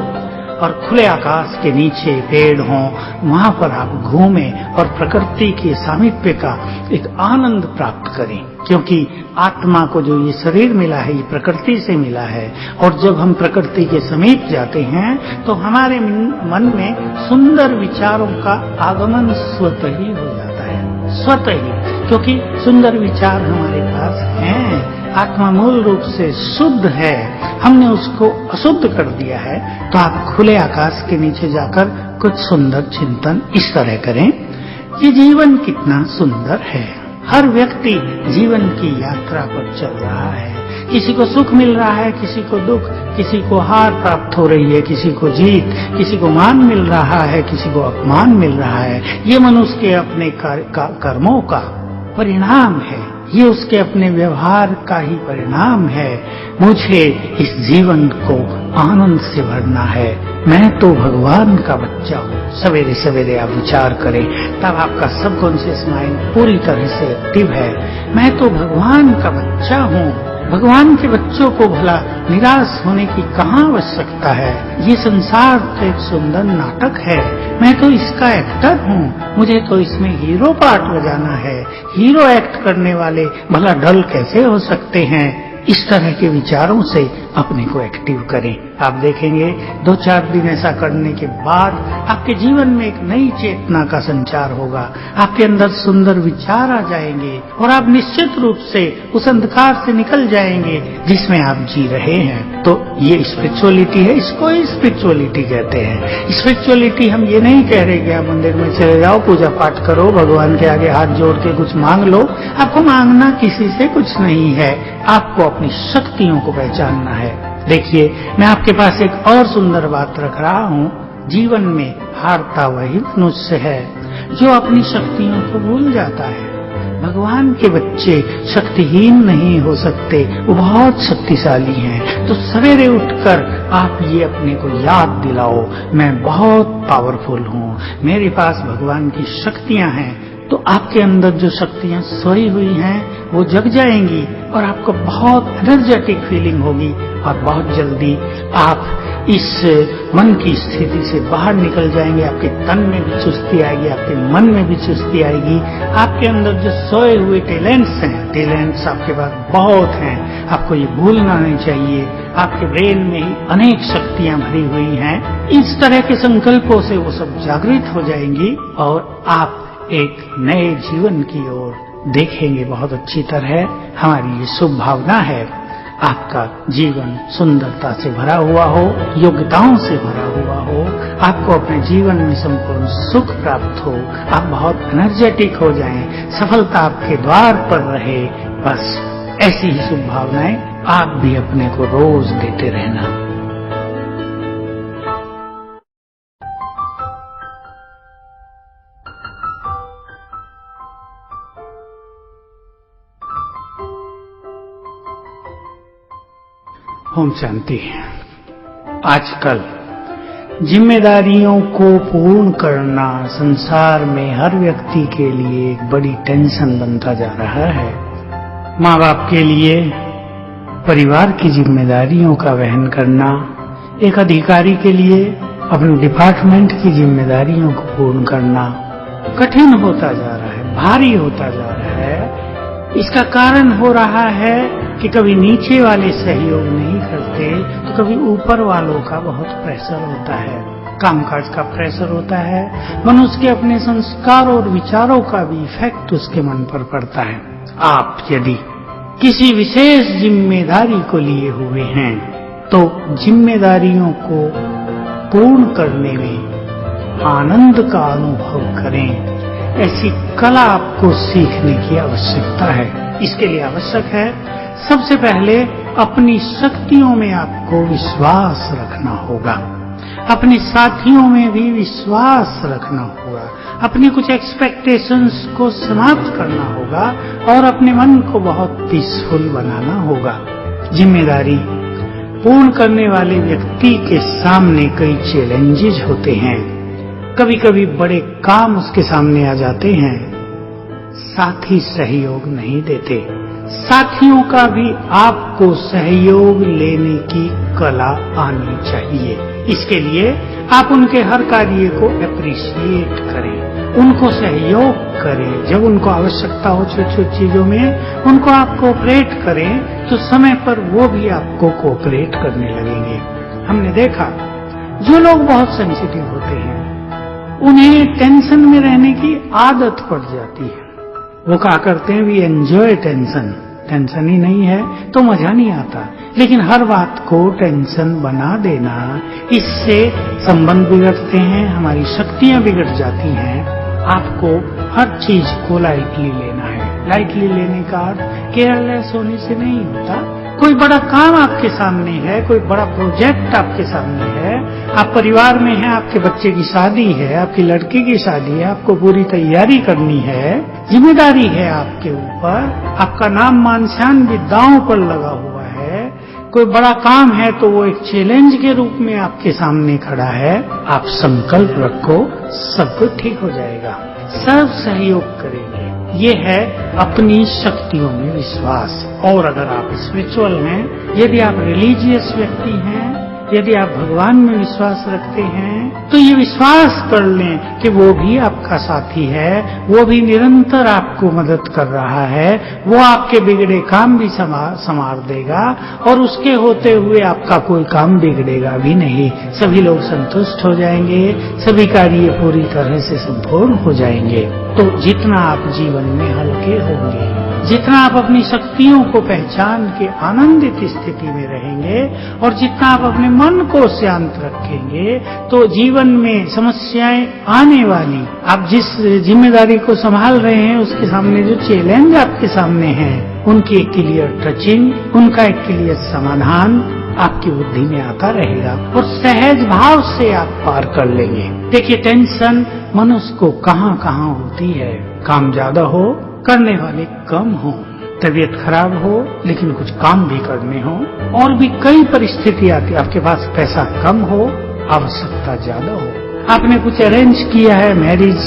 और खुले आकाश के नीचे पेड़ हों, वहां पर आप घूमें और प्रकृति के सामीप्य का एक आनंद प्राप्त करें। क्योंकि आत्मा को जो ये शरीर मिला है, ये प्रकृति से मिला है, और जब हम प्रकृति के समीप जाते हैं तो हमारे मन में सुंदर विचारों का आगमन स्वतः ही हो जाता है। स्वतः ही, क्योंकि सुंदर विचार हमारे पास हैं। आत्मा मूल रूप से शुद्ध है, हमने उसको अशुद्ध कर दिया है। तो आप खुले आकाश के नीचे जाकर कुछ सुंदर चिंतन इस तरह करें कि जीवन कितना सुंदर है। हर व्यक्ति जीवन की यात्रा पर चल रहा है। किसी को सुख मिल रहा है, किसी को दुख, किसी को हार प्राप्त हो रही है, किसी को जीत, किसी को मान मिल रहा है, किसी को अपमान मिल रहा है। ये मनुष्य के अपने कर्मों का परिणाम है, ये उसके अपने व्यवहार का ही परिणाम है। मुझे इस जीवन को आनंद से भरना है। मैं तो भगवान का बच्चा हूँ। सवेरे सवेरे आप विचार करें, तब आपका सबकॉन्शियस माइंड पूरी तरह से एक्टिव है। मैं तो भगवान का बच्चा हूँ। भगवान के बच्चों को भला निराश होने की कहाँ आवश्यकता है। ये संसार तो एक सुंदर नाटक है, मैं तो इसका एक्टर हूँ, मुझे तो इसमें हीरो पार्ट बजाना है। हीरो एक्ट करने वाले भला डल कैसे हो सकते हैं। इस तरह के विचारों से अपने को एक्टिव करें। आप देखेंगे 2-4 दिन ऐसा करने के बाद आपके जीवन में एक नई चेतना का संचार होगा, आपके अंदर सुंदर विचार आ जाएंगे और आप निश्चित रूप से उस अंधकार से निकल जाएंगे जिसमें आप जी रहे हैं। तो ये स्पिरिचुअलिटी है, इसको ही स्पिरिचुअलिटी कहते हैं। स्पिरिचुअलिटी हम ये नहीं कह रहे कि आप मंदिर में चले जाओ, पूजा पाठ करो, भगवान के आगे हाथ जोड़ के कुछ मांग लो। आपको मांगना किसी से कुछ नहीं है, आपको अपनी शक्तियों को पहचानना है। देखिए, मैं आपके पास एक और सुंदर बात रख रहा हूँ। जीवन में हारता वही मनुष्य है जो अपनी शक्तियों को भूल जाता है। भगवान के बच्चे शक्तिहीन नहीं हो सकते, वो बहुत शक्तिशाली हैं। तो सवेरे उठकर आप ये अपने को याद दिलाओ, मैं बहुत पावरफुल हूँ, मेरे पास भगवान की शक्तियाँ हैं। तो आपके अंदर जो शक्तियां सोई हुई हैं वो जग जाएंगी और आपको बहुत एनर्जेटिक फीलिंग होगी और बहुत जल्दी आप इस मन की स्थिति से बाहर निकल जाएंगे। आपके तन में भी चुस्ती आएगी, आपके मन में भी चुस्ती आएगी। आपके अंदर जो सोए हुए टैलेंट्स हैं, टैलेंट्स आपके पास बहुत हैं, आपको ये भूलना नहीं चाहिए। आपके ब्रेन में ही अनेक शक्तियां भरी हुई हैं। इस तरह के संकल्पों से वो सब जागृत हो जाएंगी और आप एक नए जीवन की ओर देखेंगे बहुत अच्छी तरह। हमारी ये शुभ भावना है, आपका जीवन सुंदरता से भरा हुआ हो, योग्यताओं से भरा हुआ हो, आपको अपने जीवन में संपूर्ण सुख प्राप्त हो, आप बहुत एनर्जेटिक हो जाएं, सफलता आपके द्वार पर रहे। बस ऐसी ही शुभ भावनाएं आप भी अपने को रोज देते रहना। ओम शांति। आजकल जिम्मेदारियों को पूर्ण करना संसार में हर व्यक्ति के लिए एक बड़ी टेंशन बनता जा रहा है। माँ बाप के लिए परिवार की जिम्मेदारियों का वहन करना, एक अधिकारी के लिए अपने डिपार्टमेंट की जिम्मेदारियों को पूर्ण करना कठिन होता जा रहा है, भारी होता जा रहा है। इसका कारण हो रहा है कि कभी नीचे वाले सहयोग नहीं करते तो कभी ऊपर वालों का बहुत प्रेशर होता है, कामकाज का प्रेशर होता है, मनुष्य के अपने संस्कार और विचारों का भी इफेक्ट उसके मन पर पड़ता है। आप यदि किसी विशेष जिम्मेदारी को लिए हुए हैं तो जिम्मेदारियों को पूर्ण करने में आनंद का अनुभव करें। ऐसी कला आपको सीखने की आवश्यकता है। इसके लिए आवश्यक है सबसे पहले अपनी शक्तियों में आपको विश्वास रखना होगा, अपने साथियों में भी विश्वास रखना होगा, अपनी कुछ एक्सपेक्टेशंस को समाप्त करना होगा और अपने मन को बहुत पीसफुल बनाना होगा। जिम्मेदारी पूर्ण करने वाले व्यक्ति के सामने कई चैलेंजेस होते हैं, कभी कभी बड़े काम उसके सामने आ जाते हैं, साथी सहयोग नहीं देते। साथियों का भी आपको सहयोग लेने की कला आनी चाहिए। इसके लिए आप उनके हर कार्य को अप्रिशिएट करें, उनको सहयोग करें। जब उनको आवश्यकता हो छोटी छोटी चीजों में उनको आप कोऑपरेट करें तो समय पर वो भी आपको कोऑपरेट करने लगेंगे। हमने देखा जो लोग बहुत सेंसिटिव होते हैं उन्हें टेंशन में रहने की आदत पड़ जाती है। वो क्या करते हैं, वी एंजॉय टेंशन। टेंशन ही नहीं है तो मजा नहीं आता, लेकिन हर बात को टेंशन बना देना, इससे संबंध बिगड़ते हैं, हमारी शक्तियां बिगड़ जाती हैं। आपको हर चीज को लाइटली लेना है। लाइटली लेने का अर्थ केयरलेस होने से नहीं होता। कोई बड़ा काम आपके सामने है, कोई बड़ा प्रोजेक्ट आपके सामने है, आप परिवार में हैं, आपके बच्चे की शादी है, आपकी लड़की की शादी है, आपको पूरी तैयारी करनी है, जिम्मेदारी है आपके ऊपर, आपका नाम मान शान भी दांव पर लगा हुआ है। कोई बड़ा काम है तो वो एक चैलेंज के रूप में आपके सामने खड़ा है। आप संकल्प रखो, सब कुछ ठीक हो जाएगा, सब सहयोग करेंगे। ये है अपनी शक्तियों में विश्वास। और अगर आप स्पिरिचुअल हैं, यदि आप रिलीजियस व्यक्ति हैं, यदि आप भगवान में विश्वास रखते हैं, तो ये विश्वास कर लें कि वो भी आपका साथी है, वो भी निरंतर आपको मदद कर रहा है, वो आपके बिगड़े काम भी संवार देगा और उसके होते हुए आपका कोई काम बिगड़ेगा भी नहीं। सभी लोग संतुष्ट हो जाएंगे, सभी कार्य पूरी तरह से संपूर्ण हो जाएंगे। तो जितना आप जीवन में हल्के होंगे, जितना आप अपनी शक्तियों को पहचान के आनंदित स्थिति में रहेंगे और जितना आप अपने मन को शांत रखेंगे, तो जीवन में समस्याएं आने वाली, आप जिस जिम्मेदारी को संभाल रहे हैं उसके सामने जो चैलेंज आपके सामने हैं, उनकी एक क्लियर टचिंग, उनका एक क्लियर समाधान आपकी बुद्धि में आता रहेगा और सहज भाव से आप पार कर लेंगे। देखिए, टेंशन मनुष्य को कहां कहां होती है। काम ज्यादा हो, करने वाले कम हो, तबीयत खराब हो लेकिन कुछ काम भी करने हो, और भी कई परिस्थिति आती है। आपके पास पैसा कम हो, आवश्यकता ज्यादा हो, आपने कुछ अरेंज किया है, मैरिज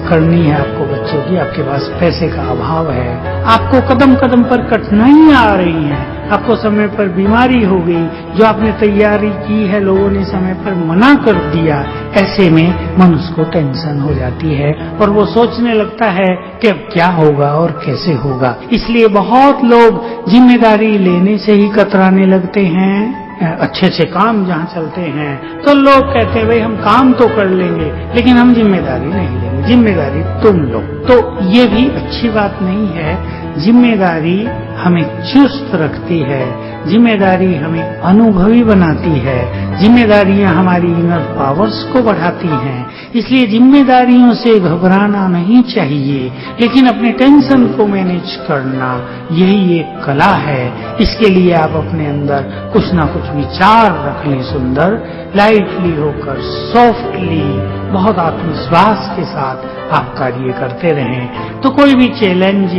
करनी है आपको बच्चों की, आपके पास पैसे का अभाव है, आपको कदम कदम पर कठिनाइयां आ रही हैं, आपको समय पर बीमारी हो गई, जो आपने तैयारी की है लोगों ने समय पर मना कर दिया। ऐसे में मनुष्य को टेंशन हो जाती है और वो सोचने लगता है कि अब क्या होगा और कैसे होगा। इसलिए बहुत लोग जिम्मेदारी लेने से ही कतराने लगते हैं। अच्छे अच्छे काम जहाँ चलते हैं तो लोग कहते हैं भाई हम काम तो कर लेंगे लेकिन हम जिम्मेदारी नहीं लेंगे, जिम्मेदारी तुम लो। तो ये भी अच्छी बात नहीं है। जिम्मेदारी हमें चुस्त रखती है, जिम्मेदारी हमें अनुभवी बनाती है, जिम्मेदारियां हमारी इनर पावर्स को बढ़ाती हैं। इसलिए जिम्मेदारियों से घबराना नहीं चाहिए, लेकिन अपने टेंशन को मैनेज करना यही एक कला है। इसके लिए आप अपने अंदर कुछ ना कुछ विचार रख लें, सुंदर, लाइटली होकर, सॉफ्टली, बहुत आत्मविश्वास के साथ आप कार्य करते रहें तो कोई भी चैलेंज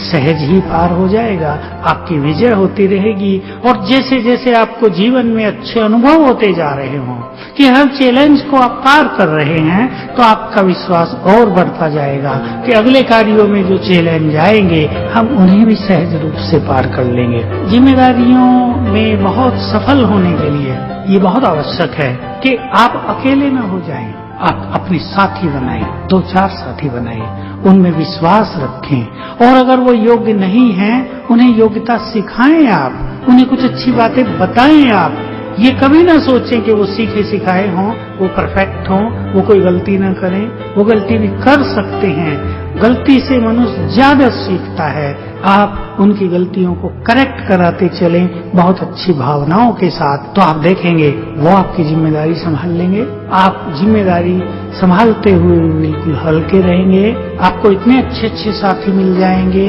सहज ही पार हो जाएगा, आपकी विजय होती रहेगी। और जैसे जैसे आपको जीवन में अच्छे अनुभव होते जा रहे हों कि हर चैलेंज को आप पार कर रहे हैं, तो आपका विश्वास और बढ़ता जाएगा कि अगले कार्यों में जो चैलेंज आएंगे हम उन्हें भी सहज रूप से पार कर लेंगे। जिम्मेदारियों में बहुत सफल होने के लिए ये बहुत आवश्यक है कि आप अकेले न हो जाएं, आप अपने साथी बनाएं, 2-4 साथी बनाएं, उनमें विश्वास रखें और अगर वो योग्य नहीं हैं उन्हें योग्यता सिखाएं, आप उन्हें कुछ अच्छी बातें बताएं। आप ये कभी ना सोचें कि वो सीखे सिखाए हों, वो परफेक्ट हों, वो कोई गलती ना करें। वो गलती भी कर सकते हैं, गलती से मनुष्य ज्यादा सीखता है। आप उनकी गलतियों को करेक्ट कराते चलें बहुत अच्छी भावनाओं के साथ, तो आप देखेंगे वो आपकी जिम्मेदारी संभाल लेंगे। आप जिम्मेदारी संभालते हुए बिल्कुल हल्के रहेंगे, आपको इतने अच्छे अच्छे साथी मिल जाएंगे,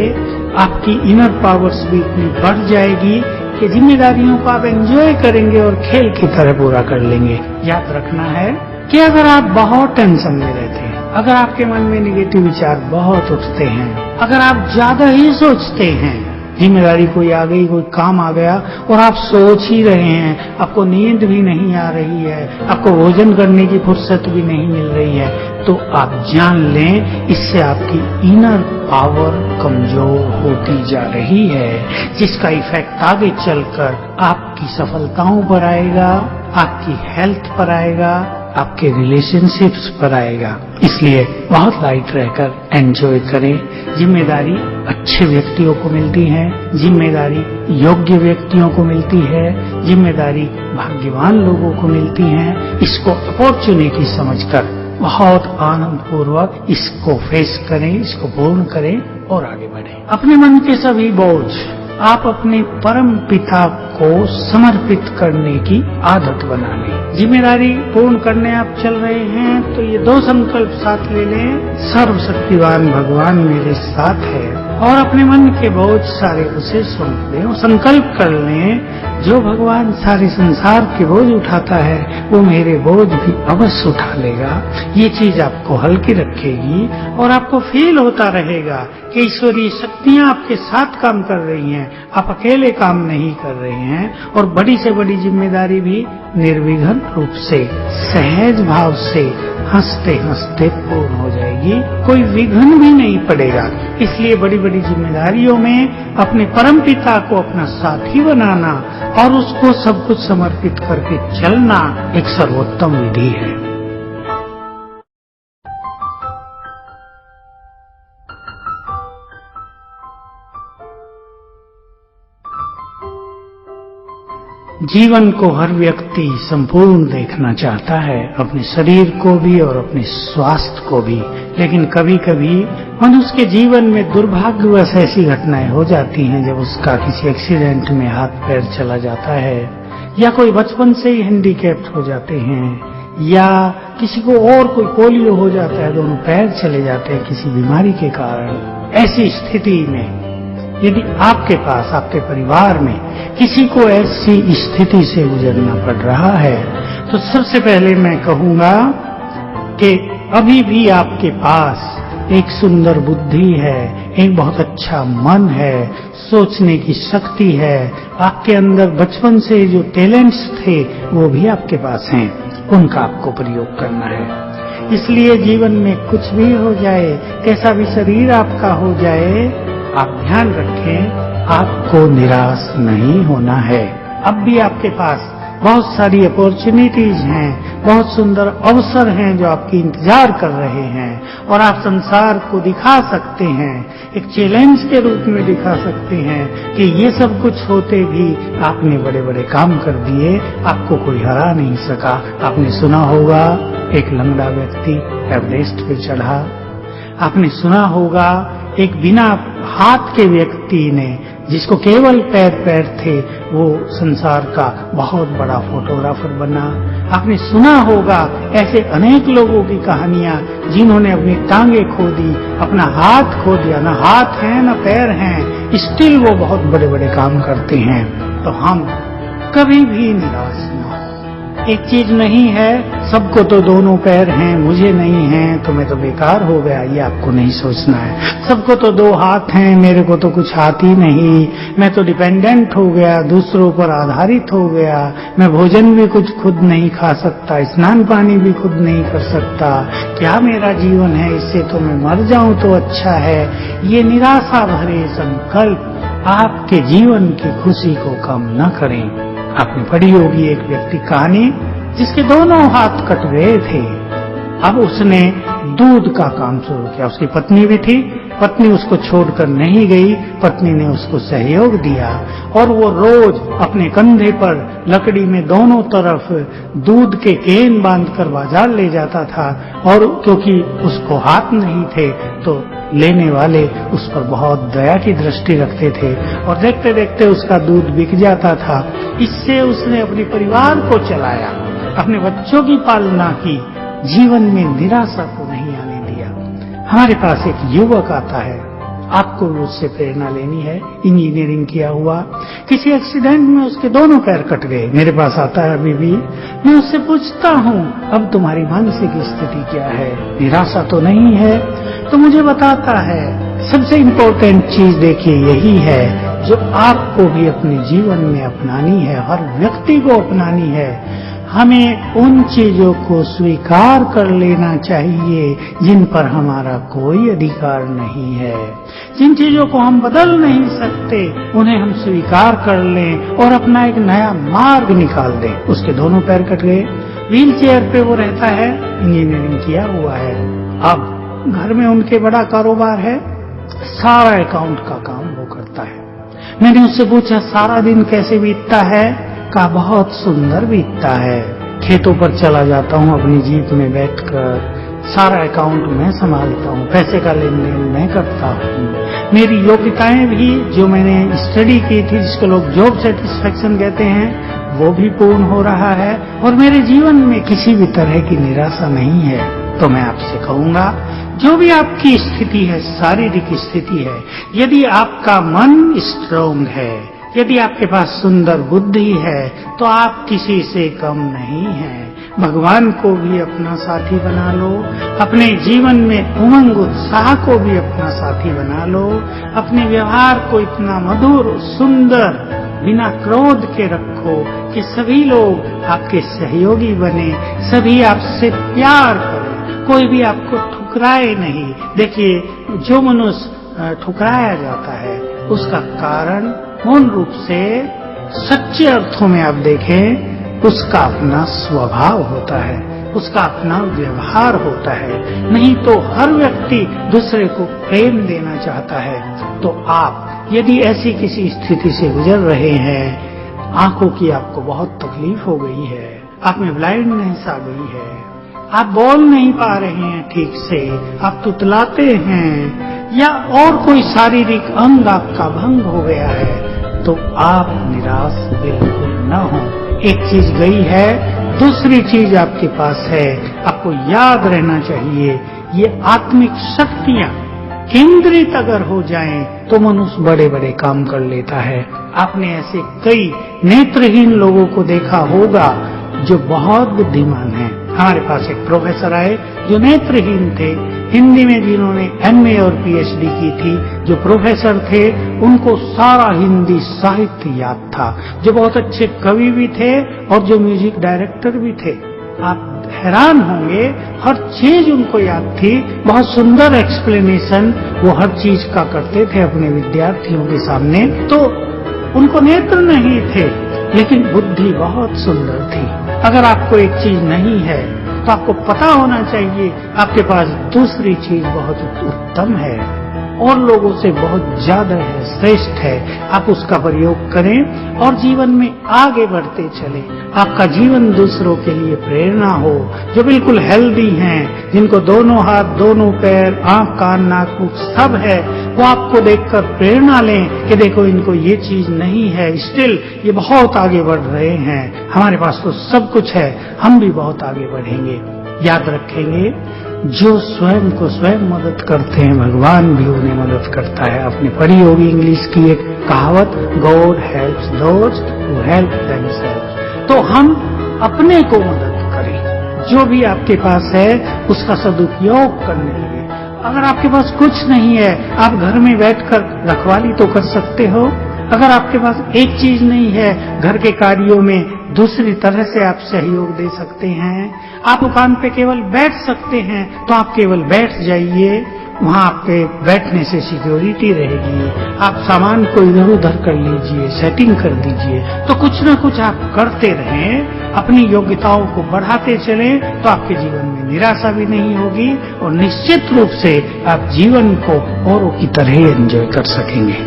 आपकी इनर पावर्स भी इतनी बढ़ जाएगी कि जिम्मेदारियों को आप एंजॉय करेंगे और खेल की तरह पूरा कर लेंगे। याद रखना है कि अगर आप बहुत टेंशन में रहते हैं, अगर आपके मन में निगेटिव विचार बहुत उठते हैं, अगर आप ज्यादा ही सोचते हैं, जिम्मेदारी कोई आ गई, कोई काम आ गया और आप सोच ही रहे हैं, आपको नींद भी नहीं आ रही है, आपको भोजन करने की फुर्सत भी नहीं मिल रही है, तो आप जान लें इससे आपकी इनर पावर कमजोर होती जा रही है, जिसका इफेक्ट आगे चलकर आपकी सफलताओं पर आएगा, आपकी हेल्थ पर आएगा, आपके रिलेशनशिप्स पर आएगा। इसलिए बहुत लाइट रहकर एंजॉय करें। जिम्मेदारी अच्छे व्यक्तियों को मिलती है, जिम्मेदारी योग्य व्यक्तियों को मिलती है, जिम्मेदारी भाग्यवान लोगों को मिलती है। इसको अपॉर्चुनिटी समझकर बहुत आनंद पूर्वक इसको फेस करें, इसको पूर्ण करें और आगे बढ़ें। अपने मन के सभी बोझ आप अपने परम पिता को समर्पित करने की आदत बना लें। जिम्मेदारी पूर्ण करने आप चल रहे हैं तो ये 2 संकल्प साथ ले लें। सर्वशक्तिवान भगवान मेरे साथ है और अपने मन के बोझ सारे उसे सौंप दें। संकल्प कर लें जो भगवान सारे संसार के बोझ उठाता है वो मेरे बोझ भी अवश्य उठा लेगा। ये चीज आपको हल्की रखेगी और आपको फील होता रहेगा कि ईश्वरीय शक्तियां आपके साथ काम कर रही हैं, आप अकेले काम नहीं कर रहे हैं और बड़ी से बड़ी जिम्मेदारी भी निर्विघ्न रूप से सहज भाव से हंसते हंसते पूर्ण हो जाएगी। होगी, कोई विघ्न भी नहीं पड़ेगा। इसलिए बड़ी बड़ी जिम्मेदारियों में अपने परमपिता को अपना साथी बनाना और उसको सब कुछ समर्पित करके चलना एक सर्वोत्तम विधि है। जीवन को हर व्यक्ति संपूर्ण देखना चाहता है, अपने शरीर को भी और अपने स्वास्थ्य को भी। लेकिन कभी कभी मनुष्य के जीवन में दुर्भाग्यवश ऐसी घटनाएं हो जाती हैं जब उसका किसी एक्सीडेंट में हाथ पैर चला जाता है, या कोई बचपन से ही हैंडीकैप्ड हो जाते हैं, या किसी को और कोई पोलियो हो जाता है, दोनों पैर चले जाते हैं किसी बीमारी के कारण। ऐसी स्थिति में यदि आपके पास, आपके परिवार में किसी को ऐसी स्थिति से गुजरना पड़ रहा है, तो सबसे पहले मैं कहूंगा कि अभी भी आपके पास एक सुंदर बुद्धि है, एक बहुत अच्छा मन है, सोचने की शक्ति है, आपके अंदर बचपन से जो टैलेंट्स थे वो भी आपके पास हैं, उनका आपको प्रयोग करना है। इसलिए जीवन में कुछ भी हो जाए, कैसा भी शरीर आपका हो जाए, आप ध्यान रखें, आपको निराश नहीं होना है। अब भी आपके पास बहुत सारी अपॉर्चुनिटीज हैं, बहुत सुंदर अवसर हैं जो आपकी इंतजार कर रहे हैं, और आप संसार को दिखा सकते हैं, एक चैलेंज के रूप में दिखा सकते हैं कि ये सब कुछ होते भी आपने बड़े बड़े काम कर दिए, आपको कोई हरा नहीं सका। आपने सुना होगा एक लंगड़ा व्यक्ति एवरेस्ट पे चढ़ा, आपने सुना होगा एक बिना हाथ के व्यक्ति ने, जिसको केवल पैर थे, वो संसार का बहुत बड़ा फोटोग्राफर बना। आपने सुना होगा ऐसे अनेक लोगों की कहानियां जिन्होंने अपनी टांगे खो दी, अपना हाथ खो दिया, ना हाथ है ना पैर हैं, स्टिल वो बहुत बड़े बड़े काम करते हैं। तो हम कभी भी निराश न हो। एक चीज नहीं है, सबको तो दोनों पैर हैं, मुझे नहीं है तो मैं तो बेकार हो गया, ये आपको नहीं सोचना है। सबको तो दो हाथ हैं, मेरे को तो कुछ हाथ ही नहीं, मैं तो डिपेंडेंट हो गया, दूसरों पर आधारित हो गया, मैं भोजन भी कुछ खुद नहीं खा सकता, स्नान पानी भी खुद नहीं कर सकता, क्या मेरा जीवन है, इससे तो मैं मर जाऊं तो अच्छा है। ये निराशा भरे संकल्प आपके जीवन की खुशी को कम न करें। आपने पढ़ी होगी एक व्यक्ति कहानी जिसके दोनों हाथ कट गए थे, अब उसने दूध का काम शुरू किया। उसकी पत्नी भी थी, पत्नी उसको छोड़कर नहीं गई, पत्नी ने उसको सहयोग दिया और वो रोज अपने कंधे पर लकड़ी में दोनों तरफ दूध के केन बांधकर बाजार ले जाता था, और क्योंकि उसको हाथ नहीं थे तो लेने वाले उस पर बहुत दया की दृष्टि रखते थे, और देखते देखते उसका दूध बिक जाता था। इससे उसने अपने परिवार को चलाया, अपने बच्चों की पालना की, जीवन में निराशा को नहीं आने दिया। हमारे पास एक युवक आता है, आपको उससे प्रेरणा लेनी है, इंजीनियरिंग किया हुआ, किसी एक्सीडेंट में उसके दोनों पैर कट गए, मेरे पास आता है अभी भी। मैं उससे पूछता हूँ, अब तुम्हारी मानसिक स्थिति क्या है, निराशा तो नहीं है? तो मुझे बताता है सबसे इम्पोर्टेंट चीज देखिए यही है जो आपको भी अपने जीवन में अपनानी है, हर व्यक्ति को अपनानी है। हमें उन चीजों को स्वीकार कर लेना चाहिए जिन पर हमारा कोई अधिकार नहीं है। जिन चीजों को हम बदल नहीं सकते उन्हें हम स्वीकार कर लें और अपना एक नया मार्ग निकाल दें। उसके दोनों पैर कट गए, व्हील चेयर पे वो रहता है, इंजीनियरिंग किया हुआ है। अब घर में उनके बड़ा कारोबार है, सारा अकाउंट का काम वो करता है। मैंने उससे पूछा सारा दिन कैसे बीतता है? का बहुत सुंदर बीतता है। खेतों पर चला जाता हूँ अपनी जीप में बैठकर, सारा अकाउंट मैं संभालता हूँ, पैसे का लेन देन मैं करता हूँ। मेरी योग्यताएं भी जो मैंने स्टडी की थी, जिसको लोग जॉब सेटिस्फेक्शन कहते हैं, वो भी पूर्ण हो रहा है और मेरे जीवन में किसी भी तरह की निराशा नहीं है। तो मैं आपसे कहूंगा, जो भी आपकी स्थिति है, शारीरिक स्थिति है, यदि आपका मन स्ट्रांग है, यदि आपके पास सुंदर बुद्धि है, तो आप किसी से कम नहीं हैं। भगवान को भी अपना साथी बना लो, अपने जीवन में उमंग उत्साह को भी अपना साथी बना लो, अपने व्यवहार को इतना मधुर सुंदर बिना क्रोध के रखो कि सभी लोग आपके सहयोगी बने, सभी आपसे प्यार करें, कोई भी आपको ठुकराए नहीं। देखिए, जो मनुष्य ठुकराया जाता है उसका कारण मूल रूप से सच्चे अर्थों में आप देखें उसका अपना स्वभाव होता है, उसका अपना व्यवहार होता है। नहीं तो हर व्यक्ति दूसरे को प्रेम देना चाहता है। तो आप यदि ऐसी किसी स्थिति से गुजर रहे हैं, आंखों की आपको बहुत तकलीफ हो गई है, आप में ब्लाइंडनेस आ गई है, आप बोल नहीं पा रहे हैं ठीक से, आप तुतलाते हैं या और कोई शारीरिक अंग आपका भंग हो गया है, तो आप निराश बिल्कुल न हो। एक चीज गई है, दूसरी चीज आपके पास है। आपको याद रहना चाहिए, ये आत्मिक शक्तियां केंद्रित अगर हो जाएं तो मनुष्य बड़े बड़े काम कर लेता है। आपने ऐसे कई नेत्रहीन लोगों को देखा होगा जो बहुत बुद्धिमान हैं। हमारे पास एक प्रोफेसर आए जो नेत्रहीन थे, हिंदी में जिन्होंने एमए और पीएचडी की थी, जो प्रोफेसर थे उनको सारा हिंदी साहित्य याद था, जो बहुत अच्छे कवि भी थे और जो म्यूजिक डायरेक्टर भी थे। आप हैरान होंगे, हर चीज उनको याद थी, बहुत सुंदर एक्सप्लेनेशन वो हर चीज का करते थे अपने विद्यार्थियों के सामने। तो उनको नेत्र नहीं थे लेकिन बुद्धि बहुत सुंदर थी। अगर आपको एक चीज नहीं है तो आपको पता होना चाहिए आपके पास दूसरी चीज बहुत उत्तम है और लोगों से बहुत ज्यादा है, श्रेष्ठ है। आप उसका प्रयोग करें और जीवन में आगे बढ़ते चले। आपका जीवन दूसरों के लिए प्रेरणा हो। जो बिल्कुल हेल्दी हैं, जिनको दोनों हाथ, दोनों पैर, आंख, कान, नाक, मुख सब है, वो आपको देखकर प्रेरणा लें कि देखो इनको ये चीज नहीं है, स्टिल ये बहुत आगे बढ़ रहे हैं। हमारे पास तो सब कुछ है, हम भी बहुत आगे बढ़ेंगे। याद रखेंगे, जो स्वयं को स्वयं मदद करते हैं भगवान भी उन्हें मदद करता है। आपने पढ़ी होगी इंग्लिश की एक कहावत, God helps those who help themselves. तो हम अपने को मदद करें, जो भी आपके पास है उसका सदुपयोग करने लगे। अगर आपके पास कुछ नहीं है, आप घर में बैठकर रखवाली तो कर सकते हो। अगर आपके पास एक चीज नहीं है, घर के कार्यों में दूसरी तरह से आप सहयोग दे सकते हैं। आप दुकान पे केवल बैठ सकते हैं तो आप केवल बैठ जाइए, वहां आपके बैठने से सिक्योरिटी रहेगी। आप सामान को इधर उधर कर लीजिए, सेटिंग कर दीजिए। तो कुछ न कुछ आप करते रहें, अपनी योग्यताओं को बढ़ाते चलें, तो आपके जीवन में निराशा भी नहीं होगी और निश्चित रूप से आप जीवन को औरों की तरह एंजॉय कर सकेंगे।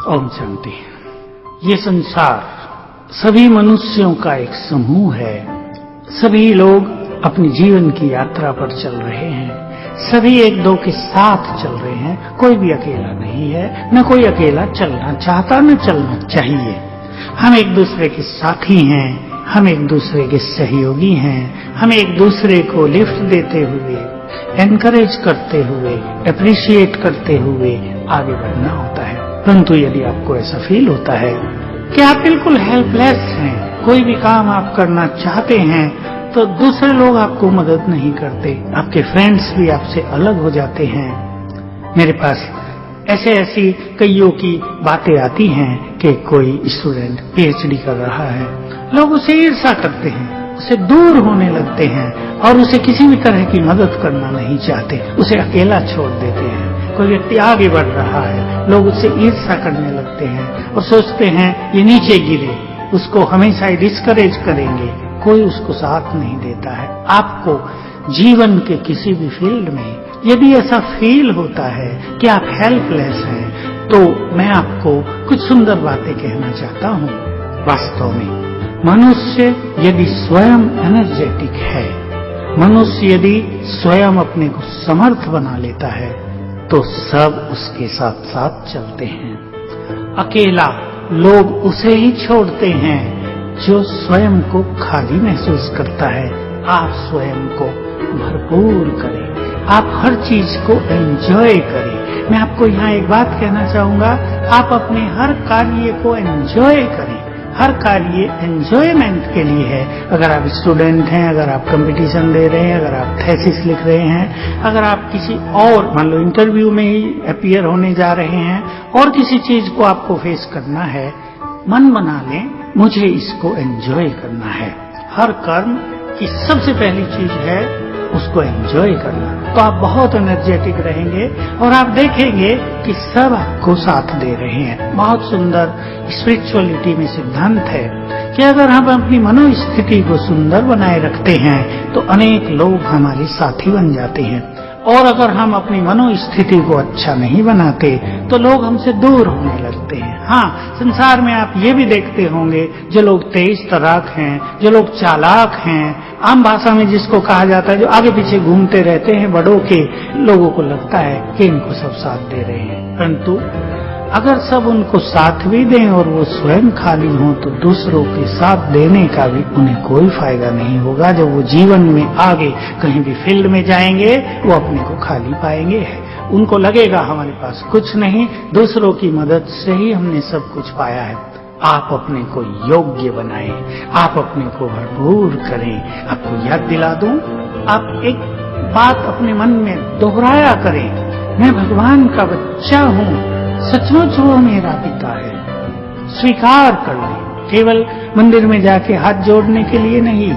ओम शांति। ये संसार सभी मनुष्यों का एक समूह है। सभी लोग अपनी जीवन की यात्रा पर चल रहे हैं। सभी एक दो के साथ चल रहे हैं। कोई भी अकेला नहीं है, न कोई अकेला चलना चाहता, न चलना चाहिए। हम एक दूसरे के साथी हैं, हम एक दूसरे के सहयोगी हैं। हम एक दूसरे को लिफ्ट देते हुए, एनकरेज करते हुए, अप्रिशिएट करते हुए आगे बढ़ना होता है। परंतु यदि आपको ऐसा फील होता है कि आप बिल्कुल हेल्पलेस हैं, कोई भी काम आप करना चाहते हैं तो दूसरे लोग आपको मदद नहीं करते, आपके फ्रेंड्स भी आपसे अलग हो जाते हैं। मेरे पास ऐसी कईयों की बातें आती हैं कि कोई स्टूडेंट पीएचडी कर रहा है, लोग उसे ईर्ष्या करते हैं, उसे दूर होने लगते हैं और उसे किसी भी तरह की मदद करना नहीं चाहते, उसे अकेला छोड़ देते हैं। कोई व्यक्ति आगे बढ़ रहा है, लोग उससे ईर्ष्या करने लगते हैं और सोचते हैं ये नीचे गिरे, उसको हमेशा डिस्करेज करेंगे, कोई उसको साथ नहीं देता है। आपको जीवन के किसी भी फील्ड में यदि ऐसा फील होता है कि आप हेल्पलेस हैं, तो मैं आपको कुछ सुंदर बातें कहना चाहता हूँ। वास्तव में मनुष्य यदि स्वयं एनर्जेटिक है, मनुष्य यदि स्वयं अपने को समर्थ बना लेता है, तो सब उसके साथ साथ चलते हैं। अकेला लोग उसे ही छोड़ते हैं जो स्वयं को खाली महसूस करता है। आप स्वयं को भरपूर करें, आप हर चीज को एंजॉय करें। मैं आपको यहाँ एक बात कहना चाहूंगा, आप अपने हर कार्य को एंजॉय करें। हर कार्य एंजॉयमेंट के लिए है। अगर आप स्टूडेंट हैं, अगर आप कंपटीशन दे रहे हैं, अगर आप थीसिस लिख रहे हैं, अगर आप किसी और मान लो इंटरव्यू में ही अपीयर होने जा रहे हैं और किसी चीज को आपको फेस करना है, मन बना लें मुझे इसको एंजॉय करना है। हर कर्म की सबसे पहली चीज है उसको एंजॉय करना। तो आप बहुत एनर्जेटिक रहेंगे और आप देखेंगे कि सब आपको साथ दे रहे हैं। बहुत सुंदर स्पिरिचुअलिटी में सिद्धांत है कि अगर हम अपनी मनोस्थिति को सुंदर बनाए रखते हैं तो अनेक लोग हमारे साथी बन जाते हैं, और अगर हम अपनी मनोस्थिति को अच्छा नहीं बनाते तो लोग हमसे दूर होने लगते हैं। हाँ, संसार में आप ये भी देखते होंगे जो लोग तेज तर्राक हैं, जो लोग चालाक हैं, आम भाषा में जिसको कहा जाता है जो आगे पीछे घूमते रहते हैं बड़ों के, लोगों को लगता है कि इनको सब साथ दे रहे हैं। परंतु अगर सब उनको साथ भी दें और वो स्वयं खाली हों तो दूसरों के साथ देने का भी उन्हें कोई फायदा नहीं होगा। जब वो जीवन में आगे कहीं भी फील्ड में जाएंगे वो अपने को खाली पाएंगे। उनको लगेगा हमारे पास कुछ नहीं, दूसरों की मदद से ही हमने सब कुछ पाया है। आप अपने को योग्य बनाएं, आप अपने को भरपूर करें। आपको याद दिला दूं, आप एक बात अपने मन में दोहराया करें, मैं भगवान का बच्चा हूं, सचमुच वो मेरा पिता है। स्वीकार कर लें, केवल मंदिर में जाके हाथ जोड़ने के लिए नहीं,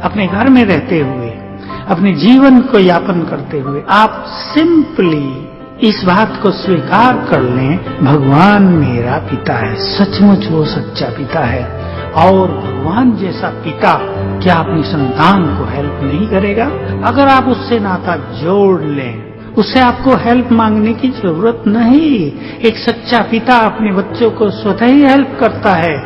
अपने घर में रहते हुए, अपने जीवन को यापन करते हुए आप सिंपली इस बात को स्वीकार कर लें, भगवान मेरा पिता है, सचमुच वो सच्चा पिता है। और भगवान जैसा पिता क्या अपनी संतान को हेल्प नहीं करेगा? अगर आप उससे नाता जोड़ लें, उससे आपको हेल्प मांगने की जरूरत नहीं। एक सच्चा पिता अपने बच्चों को स्वतः ही हेल्प करता है,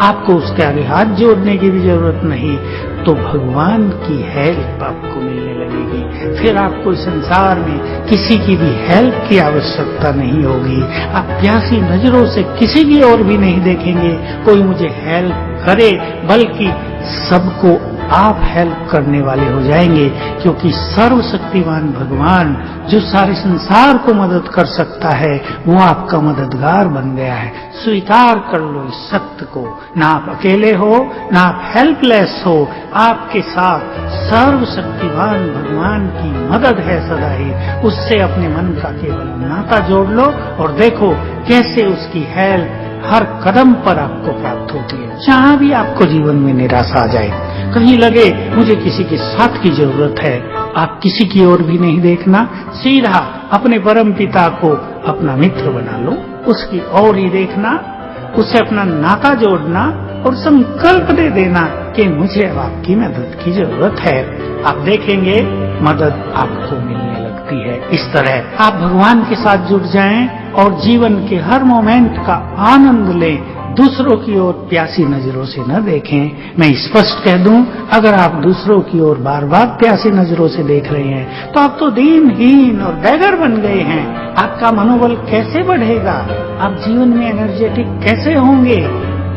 आपको उसके आगे हाथ जोड़ने की भी जरूरत नहीं। तो भगवान की हेल्प आपको मिलने लगेगी, फिर आपको संसार में किसी की भी हेल्प की आवश्यकता नहीं होगी। आप प्यासी नजरों से किसी की ओर भी नहीं देखेंगे कोई मुझे हेल्प करे, बल्कि सबको आप हेल्प करने वाले हो जाएंगे, क्योंकि सर्वशक्तिमान भगवान जो सारे संसार को मदद कर सकता है वो आपका मददगार बन गया है। स्वीकार कर लो इस सत्य को। ना आप अकेले हो, ना आप हेल्पलेस हो, आपके साथ सर्वशक्तिमान भगवान की मदद है सदा ही। उससे अपने मन का केवल नाता जोड़ लो और देखो कैसे उसकी हेल्प हर कदम पर आपको प्राप्त होती है। जहां भी आपको जीवन में निराशा आ जाए, कहीं लगे मुझे किसी के साथ की जरूरत है, आप किसी की ओर भी नहीं देखना, सीधा अपने परम पिता को अपना मित्र बना लो, उसकी ओर ही देखना, उससे अपना नाता जोड़ना और संकल्प दे देना कि मुझे अब आपकी मदद की जरूरत है। आप देखेंगे मदद आपको मिलने लगती है। इस तरह आप भगवान के साथ जुड़ जाएं और जीवन के हर मोमेंट का आनंद लें, दूसरों की ओर प्यासी नजरों से न देखें। मैं स्पष्ट कह दूं, अगर आप दूसरों की ओर बार बार प्यासी नजरों से देख रहे हैं तो आप तो दीनहीन और बैगर बन गए हैं। आपका मनोबल कैसे बढ़ेगा? आप जीवन में एनर्जेटिक कैसे होंगे?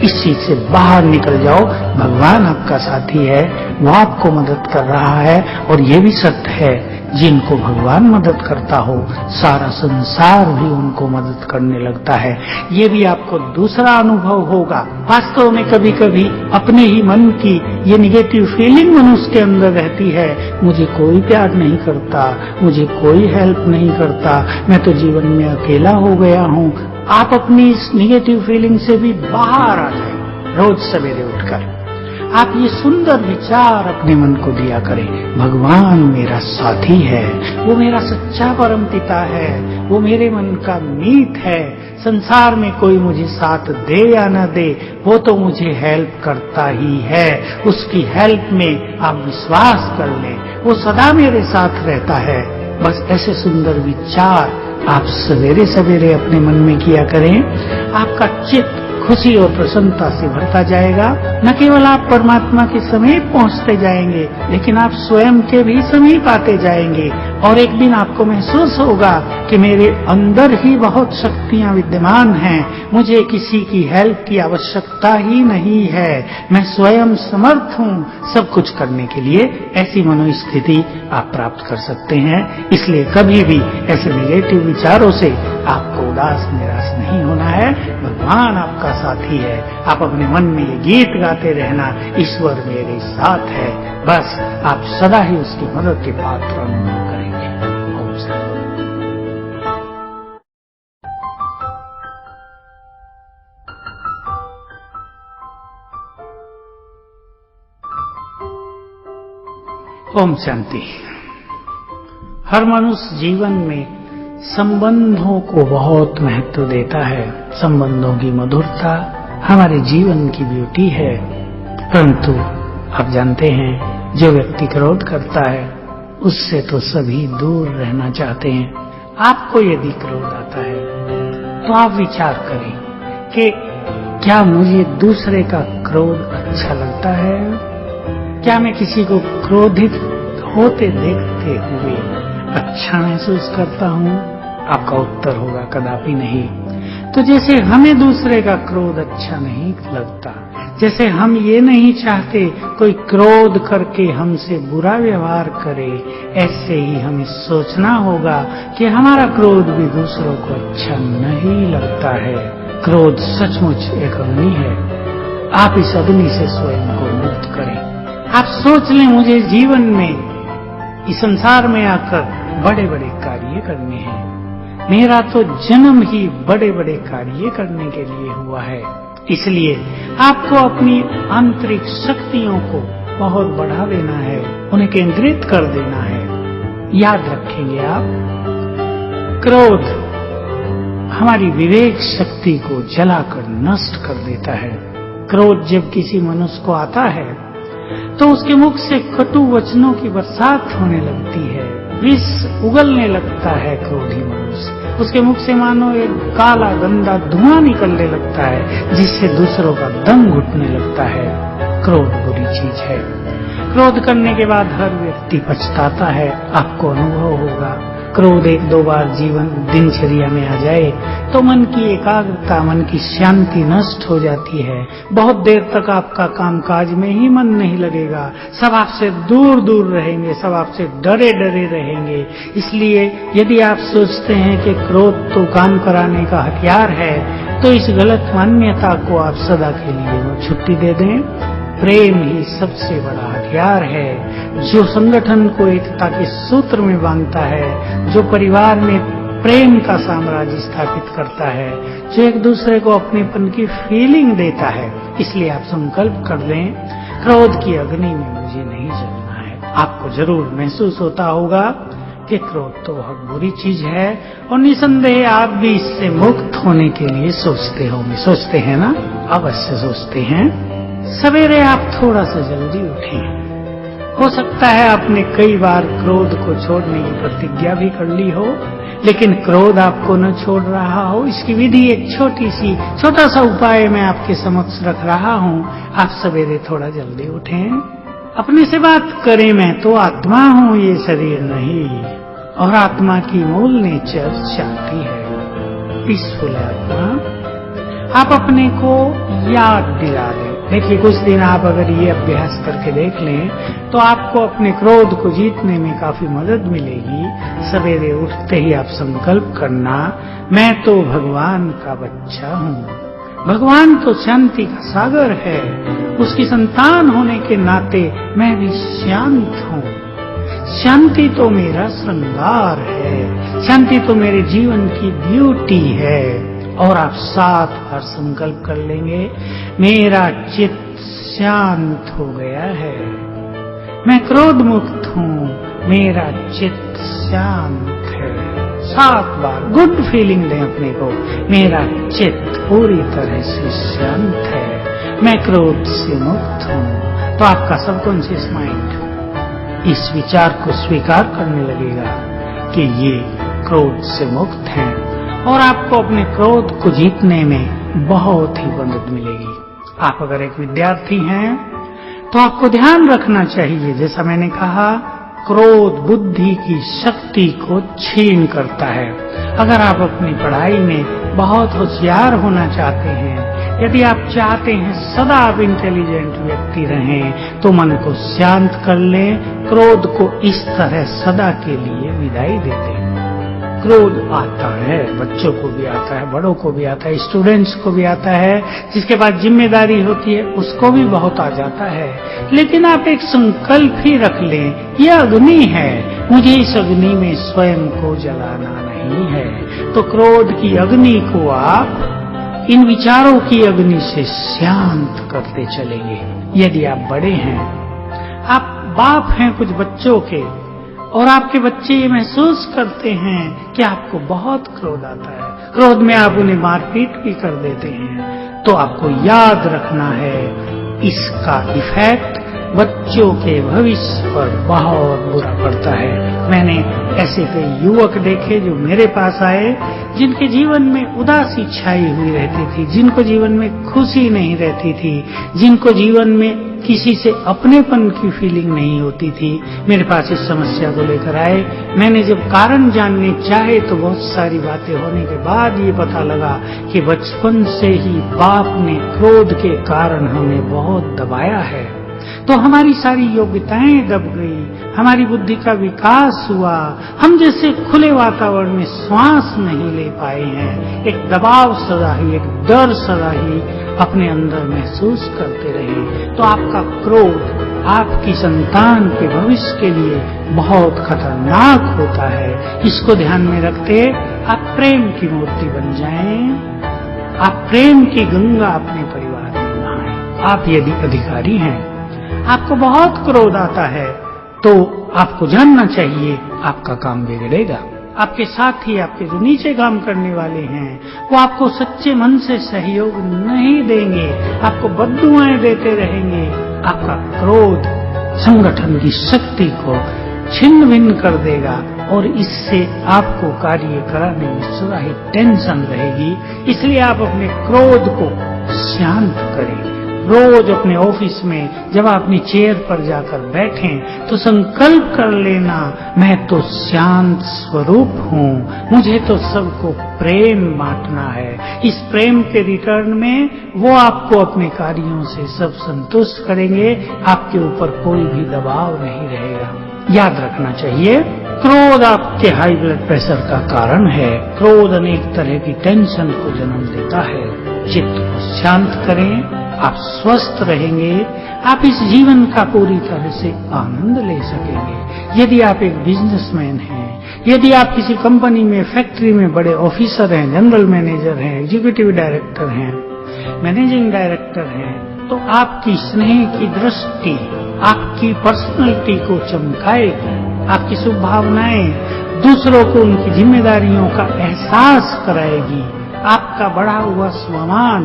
इस चीज से बाहर निकल जाओ। भगवान आपका साथी है, वो आपको मदद कर रहा है, और ये भी सत्य है जिनको भगवान मदद करता हो सारा संसार भी उनको मदद करने लगता है। ये भी आपको दूसरा अनुभव होगा। वास्तव में कभी कभी अपने ही मन की ये निगेटिव फीलिंग मनुष्य के अंदर रहती है, मुझे कोई प्यार नहीं करता, मुझे कोई हेल्प नहीं करता, मैं तो जीवन में अकेला हो गया हूँ। आप अपनी इस निगेटिव फीलिंग से भी बाहर आ जाए। रोज सवेरे उठकर आप ये सुंदर विचार अपने मन को दिया करें, भगवान मेरा साथी है, वो मेरा सच्चा परम पिता है, वो मेरे मन का मीत है। संसार में कोई मुझे साथ दे या न दे, वो तो मुझे हेल्प करता ही है। उसकी हेल्प में आप विश्वास कर लें, वो सदा मेरे साथ रहता है। बस ऐसे सुंदर विचार आप सवेरे सवेरे अपने मन में किया करें, आपका चित्त खुशी और प्रसन्नता से भरता जाएगा। न केवल आप परमात्मा के समीप पहुंचते जाएंगे, लेकिन आप स्वयं के भी समीप आते जाएंगे, और एक दिन आपको महसूस होगा कि मेरे अंदर ही बहुत शक्तियां विद्यमान हैं, मुझे किसी की हेल्प की आवश्यकता ही नहीं है, मैं स्वयं समर्थ हूं सब कुछ करने के लिए। ऐसी मनोस्थिति आप प्राप्त कर सकते हैं। इसलिए कभी भी ऐसे नेगेटिव विचारों से आपको उदास निराश नहीं होना है। भगवान आपका साथी है। आप अपने मन में ये गीत गाते रहना, ईश्वर मेरे साथ है। बस आप सदा ही उसकी मदद के पात्र अनुभव करेंगे। ओम शांति। ओम शांति। हर मनुष्य जीवन में संबंधों को बहुत महत्व देता है। संबंधों की मधुरता हमारे जीवन की ब्यूटी है। परंतु आप जानते हैं, जो व्यक्ति क्रोध करता है उससे तो सभी दूर रहना चाहते हैं। आपको यदि क्रोध आता है तो आप विचार करें कि क्या मुझे दूसरे का क्रोध अच्छा लगता है? क्या मैं किसी को क्रोधित होते देखते हुए अच्छा महसूस करता हूँ? आपका उत्तर होगा कदापि नहीं। तो जैसे हमें दूसरे का क्रोध अच्छा नहीं लगता, जैसे हम ये नहीं चाहते कोई क्रोध करके हमसे बुरा व्यवहार करे, ऐसे ही हमें सोचना होगा कि हमारा क्रोध भी दूसरों को अच्छा नहीं लगता है। क्रोध सचमुच एक अग्नि है। आप इस अग्नि से स्वयं को मुक्त करें। आप सोच लें, मुझे जीवन में इस संसार में आकर बड़े बड़े कार्य करने हैं। मेरा तो जन्म ही बड़े बड़े कार्य करने के लिए हुआ है। इसलिए आपको अपनी आंतरिक शक्तियों को बहुत बढ़ा देना है, उन्हें केंद्रित कर देना है। याद रखेंगे आप, क्रोध हमारी विवेक शक्ति को जलाकर नष्ट कर देता है। क्रोध जब किसी मनुष्य को आता है तो उसके मुख से कटु वचनों की बरसात होने लगती है, विष उगलने लगता है। क्रोधी मनुष्य, उसके मुख से मानो एक काला गंदा धुआं निकलने लगता है, जिससे दूसरों का दम घुटने लगता है। क्रोध बुरी चीज है। क्रोध करने के बाद हर व्यक्ति पछताता है। आपको अनुभव होगा, क्रोध एक दो बार जीवन दिनचर्या में आ जाए तो मन की एकाग्रता, मन की शांति नष्ट हो जाती है। बहुत देर तक आपका कामकाज में ही मन नहीं लगेगा। सब आपसे दूर दूर रहेंगे, सब आपसे डरे डरे रहेंगे। इसलिए यदि आप सोचते हैं कि क्रोध तो काम कराने का हथियार है, तो इस गलत मान्यता को आप सदा के लिए छुट्टी दे दें। प्रेम ही सबसे बड़ा हथियार है, जो संगठन को एकता के सूत्र में बांधता है, जो परिवार में प्रेम का साम्राज्य स्थापित करता है, जो एक दूसरे को अपनेपन की फीलिंग देता है। इसलिए आप संकल्प कर लें, क्रोध की अग्नि में मुझे नहीं जलना है। आपको जरूर महसूस होता होगा कि क्रोध तो बहुत बुरी चीज है, और निसंदेह आप भी इससे मुक्त होने के लिए सोचते होंगे। सोचते हैं ना? अवश्य सोचते हैं। सवेरे आप थोड़ा सा जल्दी उठें। हो सकता है आपने कई बार क्रोध को छोड़ने की प्रतिज्ञा भी कर ली हो, लेकिन क्रोध आपको न छोड़ रहा हो। इसकी विधि एक छोटा सा उपाय मैं आपके समक्ष रख रहा हूँ। आप सवेरे थोड़ा जल्दी उठें, अपने से बात करें, मैं तो आत्मा हूँ, ये शरीर नहीं। और आत्मा की मूल नेचर शांति है, पीसफुल है आत्मा। आप अपने को याद दिला दें। देखिए, कुछ दिन आप अगर ये अभ्यास करके देख लें तो आपको अपने क्रोध को जीतने में काफी मदद मिलेगी। सवेरे उठते ही आप संकल्प करना, मैं तो भगवान का बच्चा हूँ। भगवान तो शांति का सागर है, उसकी संतान होने के नाते मैं भी शांत हूँ। शांति तो मेरा श्रृंगार है, शांति तो मेरे जीवन की ब्यूटी है। और आप 7 बार संकल्प कर लेंगे, मेरा चित्त शांत हो गया है, मैं क्रोध मुक्त हूँ, मेरा चित्त शांत है। 7 बार गुड फीलिंग दें अपने को, मेरा चित्त पूरी तरह से शांत है, मैं क्रोध से मुक्त हूँ। तो आपका सबकॉन्शियस माइंड इस विचार को स्वीकार करने लगेगा कि ये क्रोध से मुक्त हैं, और आपको अपने क्रोध को जीतने में बहुत ही मदद मिलेगी। आप अगर एक विद्यार्थी हैं तो आपको ध्यान रखना चाहिए, जैसा मैंने कहा, क्रोध बुद्धि की शक्ति को छीन करता है। अगर आप अपनी पढ़ाई में बहुत होशियार होना चाहते हैं, यदि आप चाहते हैं सदा आप इंटेलिजेंट व्यक्ति रहें, तो मन को शांत कर लें। क्रोध को इस तरह सदा के लिए विदाई दे दें। क्रोध आता है, बच्चों को भी आता है, बड़ों को भी आता है, स्टूडेंट्स को भी आता है, जिसके पास जिम्मेदारी होती है उसको भी बहुत आ जाता है। लेकिन आप एक संकल्प ही रख लें, यह अग्नि है, मुझे इस अग्नि में स्वयं को जलाना नहीं है। तो क्रोध की अग्नि को आप इन विचारों की अग्नि से शांत करते चलेंगे। यदि आप बड़े हैं, आप बाप हैं कुछ बच्चों के और आपके बच्चे ये महसूस करते हैं कि आपको बहुत क्रोध आता है, क्रोध में आप उन्हें मारपीट भी कर देते हैं, तो आपको याद रखना है इसका इफेक्ट बच्चों के भविष्य पर बहुत बुरा पड़ता है। मैंने ऐसे कई युवक देखे जो मेरे पास आए, जिनके जीवन में उदासी छाई हुई रहती थी, जिनको जीवन में खुशी नहीं रहती थी, जिनको जीवन में किसी से अपनेपन की फीलिंग नहीं होती थी। मेरे पास इस समस्या को लेकर आए। मैंने जब कारण जानने चाहे तो बहुत सारी बातें होने के बाद ये पता लगा कि बचपन से ही बाप ने क्रोध के कारण हमें बहुत दबाया है, तो हमारी सारी योग्यताएं दब गई, हमारी बुद्धि का विकास हुआ, हम जैसे खुले वातावरण में श्वास नहीं ले पाए हैं, एक दबाव सदा ही, एक डर सदा ही अपने अंदर महसूस करते रहे। तो आपका क्रोध आपकी संतान के भविष्य के लिए बहुत खतरनाक होता है। इसको ध्यान में रखते आप प्रेम की मूर्ति बन जाएं, आप प्रेम की गंगा अपने परिवार में नहाएं। आप यदि अधिकारी हैं, आपको बहुत क्रोध आता है, तो आपको जानना चाहिए आपका काम बिगड़ेगा। आपके साथी, आपके जो नीचे काम करने वाले हैं, वो आपको सच्चे मन से सहयोग नहीं देंगे, आपको बद्दुआएं देते रहेंगे। आपका क्रोध संगठन की शक्ति को छिन्न भिन्न कर देगा और इससे आपको कार्य कराने में सदा ही टेंशन रहेगी। इसलिए आप अपने क्रोध को शांत करें। रोज अपने ऑफिस में जब आप अपनी चेयर पर जाकर बैठें तो संकल्प कर लेना, मैं तो शांत स्वरूप हूँ, मुझे तो सबको प्रेम बांटना है। इस प्रेम के रिटर्न में वो आपको अपने कार्यों से सब संतुष्ट करेंगे, आपके ऊपर कोई भी दबाव नहीं रहेगा। याद रखना चाहिए, क्रोध आपके हाई ब्लड प्रेशर का कारण है। क्रोध अनेक तरह की टेंशन को जन्म देता है। चित्त को शांत करें, आप स्वस्थ रहेंगे, आप इस जीवन का पूरी तरह से आनंद ले सकेंगे। यदि आप एक बिजनेसमैन हैं, यदि आप किसी कंपनी में, फैक्ट्री में बड़े ऑफिसर हैं, जनरल मैनेजर हैं, एग्जीक्यूटिव डायरेक्टर हैं, मैनेजिंग डायरेक्टर हैं, तो आपकी स्नेह की दृष्टि आपकी पर्सनैलिटी को चमकाएगी। आपकी शुभ भावनाएं दूसरों को उनकी जिम्मेदारियों का एहसास कराएगी। आपका बढ़ा हुआ स्वमान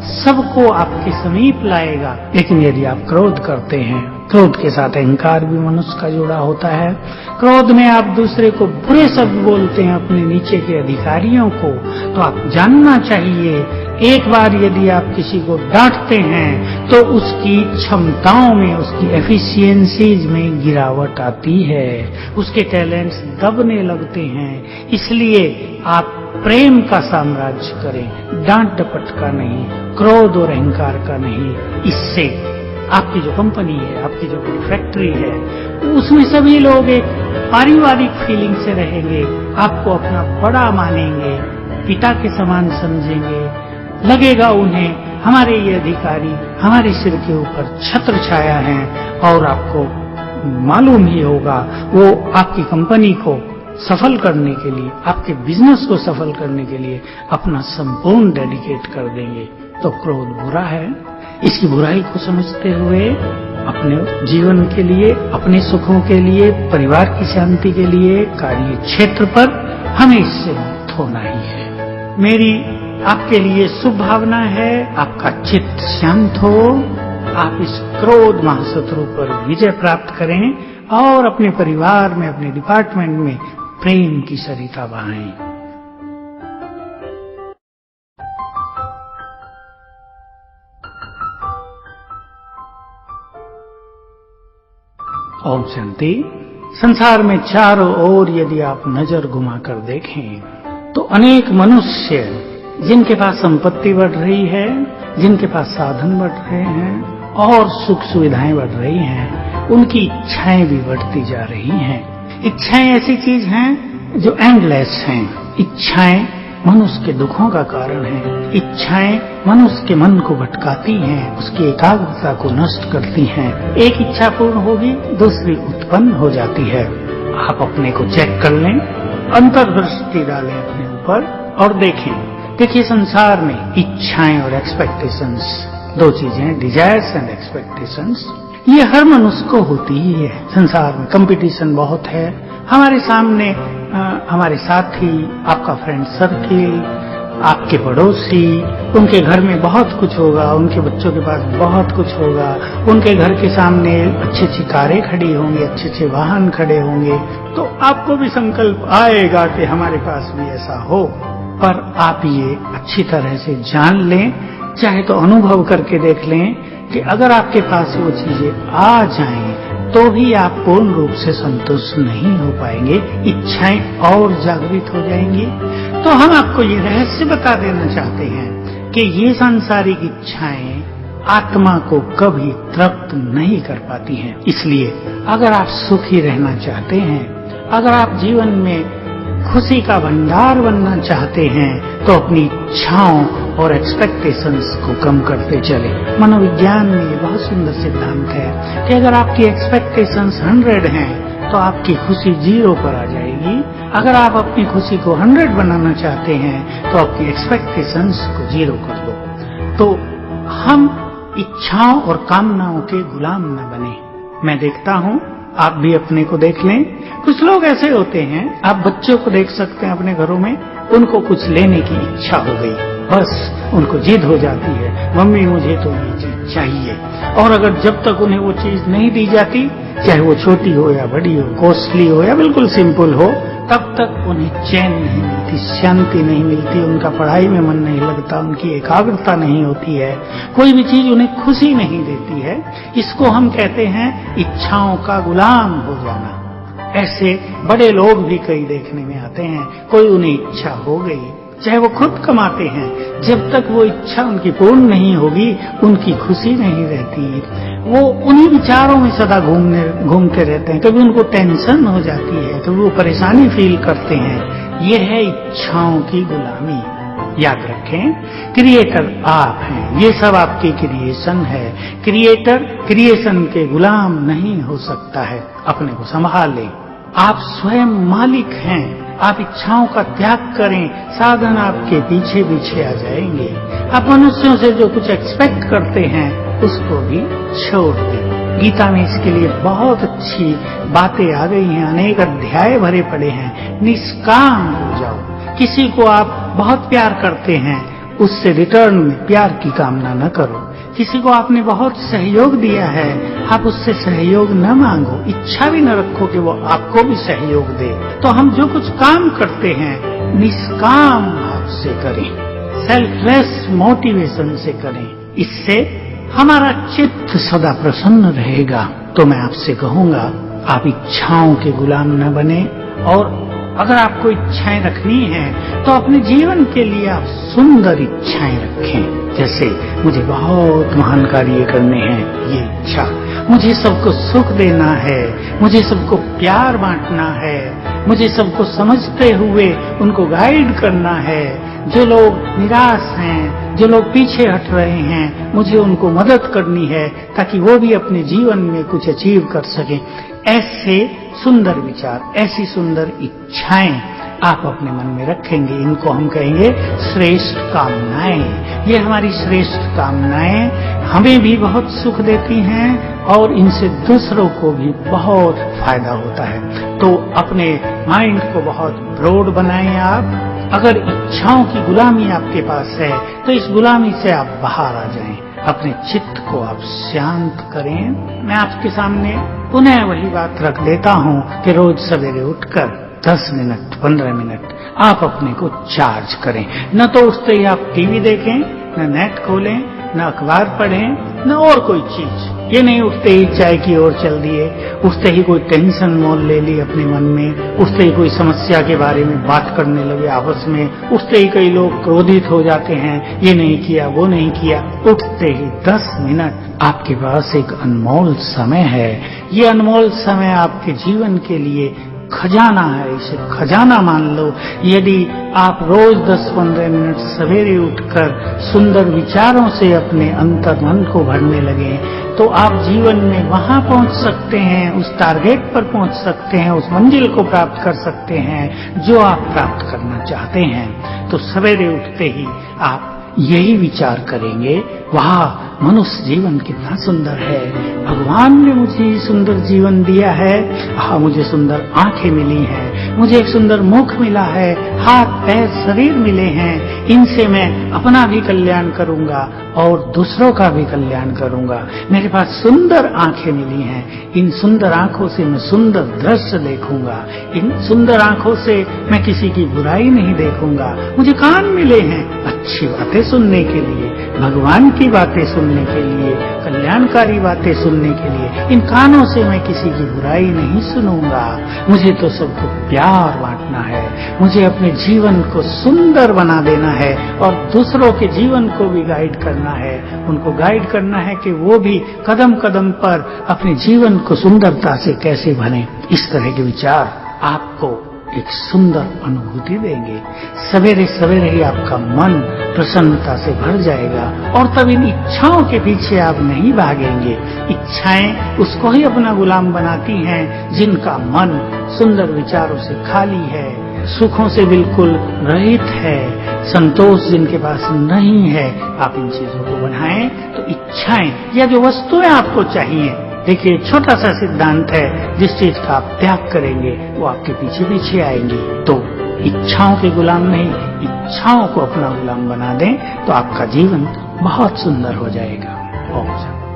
सबको आपके समीप लाएगा। लेकिन यदि आप क्रोध करते हैं, क्रोध के साथ अहंकार भी मनुष्य का जुड़ा होता है। क्रोध में आप दूसरे को बुरे शब्द बोलते हैं, अपने नीचे के अधिकारियों को, तो आप जानना चाहिए, एक बार यदि आप किसी को डांटते हैं तो उसकी क्षमताओं में, उसकी एफिशिएंसीज में गिरावट आती है, उसके टैलेंट्स दबने लगते हैं। इसलिए आप प्रेम का साम्राज्य करें, डांट डपट का नहीं, क्रोध और अहंकार का नहीं। इससे आपकी जो कंपनी है, आपकी जो फैक्ट्री है, उसमें सभी लोग एक पारिवारिक फीलिंग से रहेंगे, आपको अपना बड़ा मानेंगे, पिता के समान समझेंगे। लगेगा उन्हें हमारे ये अधिकारी हमारे सिर के ऊपर छत्र छाया है, और आपको मालूम ही होगा वो आपकी कंपनी को सफल करने के लिए, आपके बिजनेस को सफल करने के लिए अपना संपूर्ण डेडिकेट कर देंगे। तो क्रोध बुरा है, इसकी बुराई को समझते हुए अपने जीवन के लिए, अपने सुखों के लिए, परिवार की शांति के लिए, कार्य क्षेत्र पर हमें इससे मुक्त होना ही है। मेरी आपके लिए शुभ भावना है, आपका चित्त शांत हो, आप इस क्रोध महाशत्रु पर विजय प्राप्त करें और अपने परिवार में, अपने डिपार्टमेंट में प्रेम की सरिता बहाएं। ओम शांति। संसार में चारों ओर यदि आप नजर घुमाकर देखें तो अनेक मनुष्य जिनके पास संपत्ति बढ़ रही है, जिनके पास साधन बढ़ रहे हैं और सुख सुविधाएं बढ़ रही हैं, उनकी इच्छाएं भी बढ़ती जा रही हैं। इच्छाएं ऐसी चीज हैं जो एंडलेस हैं। इच्छाएं मनुष्य के दुखों का कारण है। इच्छाएं मनुष्य के मन को भटकाती हैं, उसकी एकाग्रता को नष्ट करती हैं। एक इच्छा पूर्ण होगी, दूसरी उत्पन्न हो जाती है। आप अपने को चेक कर लें, अंतर्दृष्टि डालें अपने ऊपर और देखें। देखिए, संसार में इच्छाएं और एक्सपेक्टेशंस दो चीजें, डिजायर्स एंड एक्सपेक्टेशंस। ये हर मनुष्य को होती ही है। संसार में कंपटीशन बहुत है। हमारे सामने हमारे साथी, आपका फ्रेंड सर्किल, आपके पड़ोसी, उनके घर में बहुत कुछ होगा, उनके बच्चों के पास बहुत कुछ होगा, उनके घर के सामने अच्छी अच्छी कारें खड़ी होंगी, अच्छे अच्छे वाहन खड़े होंगे, तो आपको भी संकल्प आएगा कि हमारे पास भी ऐसा हो। पर आप ये अच्छी तरह से जान लें, चाहे तो अनुभव करके देख लें कि अगर आपके पास वो चीजें आ जाएं तो भी आप पूर्ण रूप से संतुष्ट नहीं हो पाएंगे, इच्छाएं और जागृत हो जाएंगी। तो हम आपको ये रहस्य बता देना चाहते हैं कि ये सांसारिक इच्छाएं आत्मा को कभी तृप्त नहीं कर पाती हैं। इसलिए अगर आप सुखी रहना चाहते हैं, अगर आप जीवन में खुशी का भंडार बनना चाहते हैं, तो अपनी इच्छाओं और एक्सपेक्टेशंस को कम करते चले। मनोविज्ञान में ये बहुत सुंदर सिद्धांत है कि अगर आपकी एक्सपेक्टेशंस 100 हैं तो आपकी खुशी 0 पर आ जाएगी। अगर आप अपनी खुशी को 100 बनाना चाहते हैं तो आपकी एक्सपेक्टेशंस को 0 कर दो। तो हम इच्छाओं और कामनाओं के गुलाम न बने। मैं देखता हूं, आप भी अपने को देख लें। कुछ लोग ऐसे होते हैं, आप बच्चों को देख सकते हैं अपने घरों में, उनको कुछ लेने की इच्छा हो गई, बस उनको जिद हो जाती है, मम्मी मुझे तो ये चीज चाहिए। और अगर जब तक उन्हें वो चीज नहीं दी जाती, चाहे वो छोटी हो या बड़ी हो, कॉस्टली हो या बिल्कुल सिंपल हो, तब तक उन्हें चैन नहीं मिलती, शांति नहीं मिलती, उनका पढ़ाई में मन नहीं लगता, उनकी एकाग्रता नहीं होती है, कोई भी चीज उन्हें खुशी नहीं देती है। इसको हम कहते हैं इच्छाओं का गुलाम हो जाना। ऐसे बड़े लोग भी कई देखने में आते हैं, कोई उन्हें इच्छा हो गई, चाहे वो खुद कमाते हैं, जब तक वो इच्छा उनकी पूर्ण नहीं होगी, उनकी खुशी नहीं रहती। वो उन्हीं विचारों में सदा घूमते रहते हैं। कभी उनको टेंशन हो जाती है, कभी वो परेशानी फील करते हैं। ये है इच्छाओं की गुलामी। याद रखें, क्रिएटर आप हैं, ये सब आपकी क्रिएशन है। क्रिएटर क्रिएशन के गुलाम नहीं हो सकता है। अपने को संभालें, आप स्वयं मालिक हैं। आप इच्छाओं का त्याग करें, साधन आपके पीछे पीछे आ जाएंगे। आप मनुष्यों से जो कुछ एक्सपेक्ट करते हैं उसको भी छोड़ दें। गीता में इसके लिए बहुत अच्छी बातें आ गई हैं, अनेक अध्याय भरे पड़े हैं। निष्काम हो जाओ। किसी को आप बहुत प्यार करते हैं, उससे रिटर्न में प्यार की कामना न करो। किसी को आपने बहुत सहयोग दिया है, आप उससे सहयोग न मांगो, इच्छा भी न रखो कि वो आपको भी सहयोग दे। तो हम जो कुछ काम करते हैं निष्काम भाव से करें, सेल्फलेस मोटिवेशन से करें। इससे हमारा चित्त सदा प्रसन्न रहेगा। तो मैं आपसे कहूंगा, आप इच्छाओं के गुलाम न बने, और अगर आपको इच्छाएं रखनी है तो अपने जीवन के लिए आप सुंदर इच्छाएं रखें। जैसे मुझे बहुत महान कार्य करने हैं, ये इच्छा। मुझे सबको सुख देना है, मुझे सबको प्यार बांटना है, मुझे सबको समझते हुए उनको गाइड करना है। जो लोग निराश हैं, जो लोग पीछे हट रहे हैं, मुझे उनको मदद करनी है ताकि वो भी अपने जीवन में कुछ अचीव कर सकें। ऐसे सुंदर विचार, ऐसी सुंदर इच्छाएं आप अपने मन में रखेंगे। इनको हम कहेंगे श्रेष्ठ कामनाएं। ये हमारी श्रेष्ठ कामनाएं हमें भी बहुत सुख देती हैं और इनसे दूसरों को भी बहुत फायदा होता है। तो अपने माइंड को बहुत ब्रॉड बनाएं आप। अगर इच्छाओं की गुलामी आपके पास है तो इस गुलामी से आप बाहर आ जाएं। अपने चित्त को आप शांत करें। मैं आपके सामने पुनः वही बात रख देता हूं कि रोज सवेरे उठकर 10 मिनट 15 मिनट आप अपने को चार्ज करें। न तो उठते ही आप टीवी देखें, न नेट खोलें, न अखबार पढ़ें, न और कोई चीज। ये नहीं उठते ही चाय की ओर चल दिए, उठते ही कोई टेंशन मोल ले ली अपने मन में, उठते ही कोई समस्या के बारे में बात करने लगे आपस में, उठते ही कई लोग क्रोधित हो जाते हैं, ये नहीं किया वो नहीं किया। उठते ही 10 मिनट आपके पास एक अनमोल समय है। ये अनमोल समय आपके जीवन के लिए खजाना है, इसे खजाना मान लो। यदि आप रोज 10-15 मिनट सवेरे उठकर सुंदर विचारों से अपने अंतर्मन को भरने लगे तो आप जीवन में वहां पहुंच सकते हैं, उस टारगेट पर पहुंच सकते हैं, उस मंजिल को प्राप्त कर सकते हैं जो आप प्राप्त करना चाहते हैं। तो सवेरे उठते ही आप यही विचार करेंगे, वाह मनुष्य जीवन कितना सुंदर है, भगवान ने मुझे सुंदर जीवन दिया है। हाँ, मुझे सुंदर आंखें मिली हैं, मुझे एक सुंदर मुख मिला है, हाथ पैर शरीर मिले हैं। इनसे मैं अपना भी कल्याण करूंगा और दूसरों का भी कल्याण करूंगा। मेरे पास सुंदर आंखें मिली हैं, इन सुंदर आंखों से मैं सुंदर दृश्य देखूंगा। इन सुंदर आंखों से मैं किसी की बुराई नहीं देखूंगा। मुझे कान मिले हैं अच्छी बातें सुनने के लिए, भगवान की बातें सुनने के लिए, कल्याणकारी बातें सुनने के लिए। इन कानों से मैं किसी की बुराई नहीं सुनूंगा। मुझे तो सबको प्यार बांटना है, मुझे अपने जीवन को सुंदर बना देना है और दूसरों के जीवन को भी गाइड करना है। उनको गाइड करना है कि वो भी कदम कदम पर अपने जीवन को सुंदरता से कैसे बने। इस तरह के विचार आपको एक सुंदर अनुभूति देंगे। सवेरे सवेरे ही आपका मन प्रसन्नता से भर जाएगा और तब इन इच्छाओं के पीछे आप नहीं भागेंगे। इच्छाएं उसको ही अपना गुलाम बनाती हैं जिनका मन सुंदर विचारों से खाली है, सुखों से बिल्कुल रहित है, संतोष जिनके पास नहीं है। आप इन चीजों को बढ़ाएं तो इच्छाएं या जो वस्तुएं आपको चाहिए, देखिए छोटा सा सिद्धांत है, जिस चीज का आप त्याग करेंगे वो आपके पीछे पीछे आएंगी। तो इच्छाओं के गुलाम नहीं, इच्छाओं को अपना गुलाम बना दें तो आपका जीवन बहुत सुंदर हो जाएगा। ओम शांति।